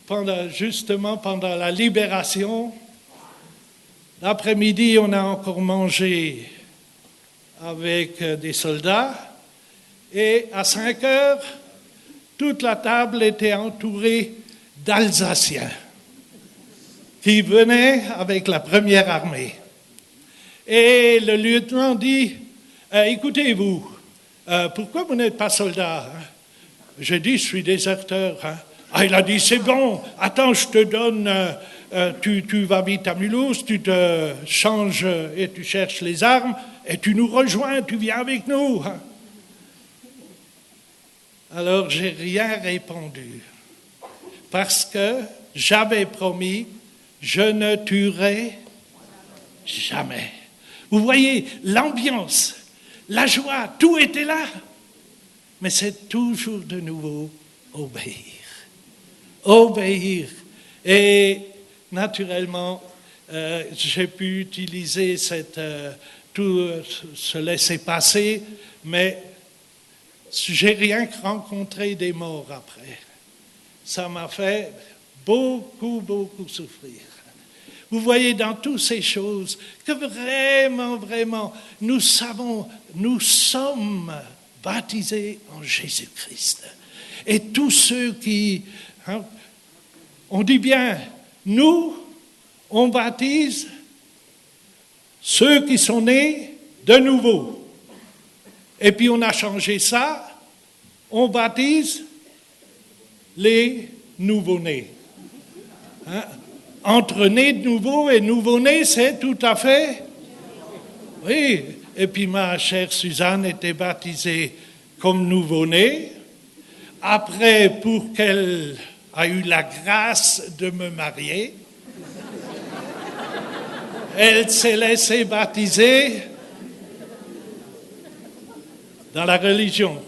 F: pendant la libération, l'après-midi, on a encore mangé avec des soldats, et à 5 heures, toute la table était entourée d'Alsaciens qui venaient avec la première armée. Et le lieutenant dit, écoutez-vous, pourquoi vous n'êtes pas soldat? Hein? J'ai dit, je suis déserteur. Hein? Ah, il a dit, c'est bon, attends, je te donne, tu vas vite à Mulhouse, tu te changes et tu cherches les armes, et tu nous rejoins, tu viens avec nous. Hein? Alors, j'ai rien répondu, parce que j'avais promis, je ne tuerai jamais. Vous voyez, l'ambiance, la joie, tout était là. Mais c'est toujours de nouveau obéir. Obéir. Et naturellement, j'ai pu utiliser tout se laisser passer, mais j'ai rien que rencontré des morts après. Ça m'a fait beaucoup souffrir. Vous voyez dans toutes ces choses que vraiment, nous sommes baptisés en Jésus-Christ. Et tous ceux qui, on dit bien, nous, on baptise ceux qui sont nés de nouveau. Et puis on a changé ça, on baptise les nouveau-nés. Hein? Entre né de nouveau et nouveau-né, c'est tout à fait... Oui, Et puis ma chère Suzanne était baptisée comme nouveau-né. Après, pour qu'elle ait eu la grâce de me marier, elle s'est laissée baptiser dans la religion.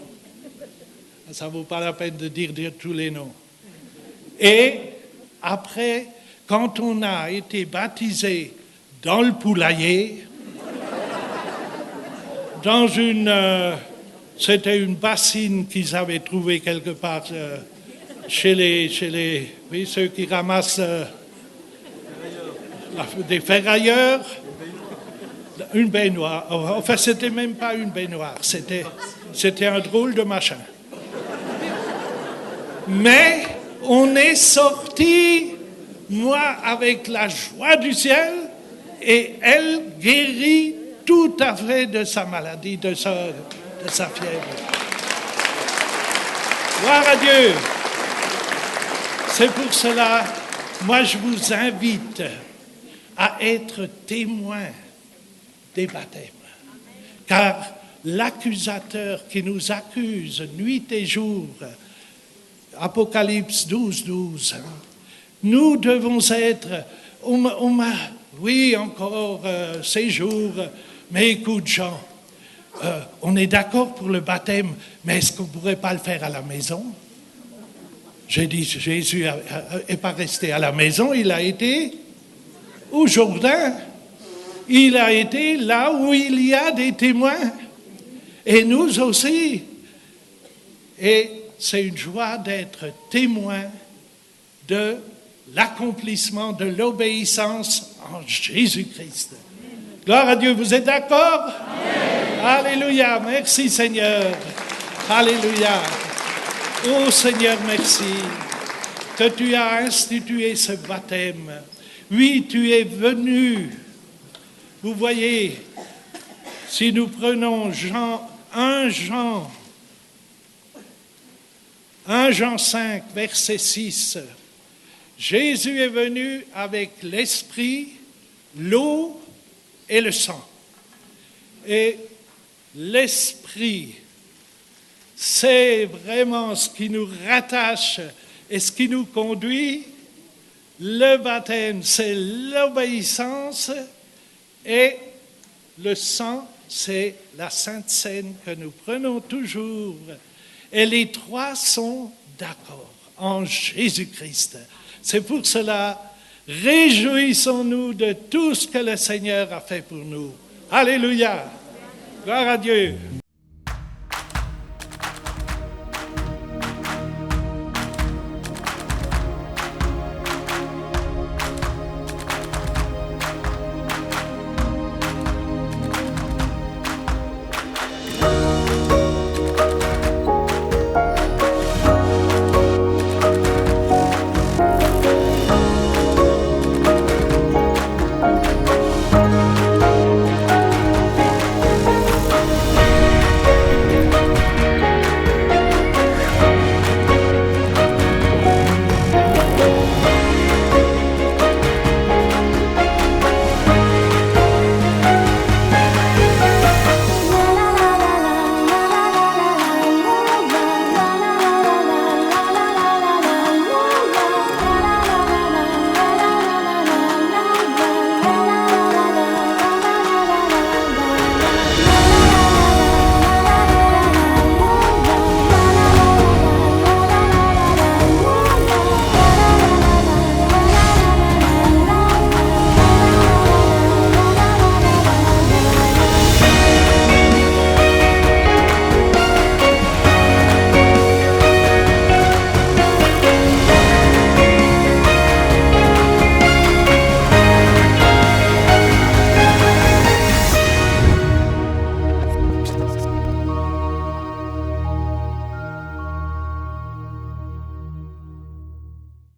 F: Ça ne vaut pas la peine de dire tous les noms. Et après, quand on a été baptisé dans le poulailler, dans c'était une bassine qu'ils avaient trouvée quelque part chez ceux qui ramassent des ferrailleurs, une baignoire. Enfin, c'était même pas une baignoire, c'était un drôle de machin. Mais on est sorti, moi, avec la joie du ciel, et elle guérit tout à fait de sa maladie, de sa fièvre. Gloire à Dieu. C'est pour cela, moi, je vous invite à être témoin des baptêmes. Car l'accusateur qui nous accuse nuit et jour, Apocalypse 12, 12, nous devons être, oui, encore ces jours, mais écoute Jean, on est d'accord pour le baptême, mais est-ce qu'on ne pourrait pas le faire à la maison? J'ai dit, Jésus n'est pas resté à la maison, il a été au Jourdain. Il a été là où il y a des témoins. Et nous aussi. Et c'est une joie d'être témoin de l'accomplissement de l'obéissance en Jésus-Christ. Gloire à Dieu, vous êtes d'accord? Amen. Alléluia, merci Seigneur. Alléluia. Oh Seigneur, merci que tu as institué ce baptême. Oui, tu es venu. Vous voyez, si nous prenons 1 Jean 5, verset 6, Jésus est venu avec l'esprit, l'eau et le sang. Et l'esprit, c'est vraiment ce qui nous rattache et ce qui nous conduit. Le baptême, c'est l'obéissance et le sang, c'est la Sainte Seine que nous prenons toujours. Et les trois sont d'accord en Jésus-Christ. C'est pour cela, réjouissons-nous de tout ce que le Seigneur a fait pour nous. Alléluia. Gloire à Dieu.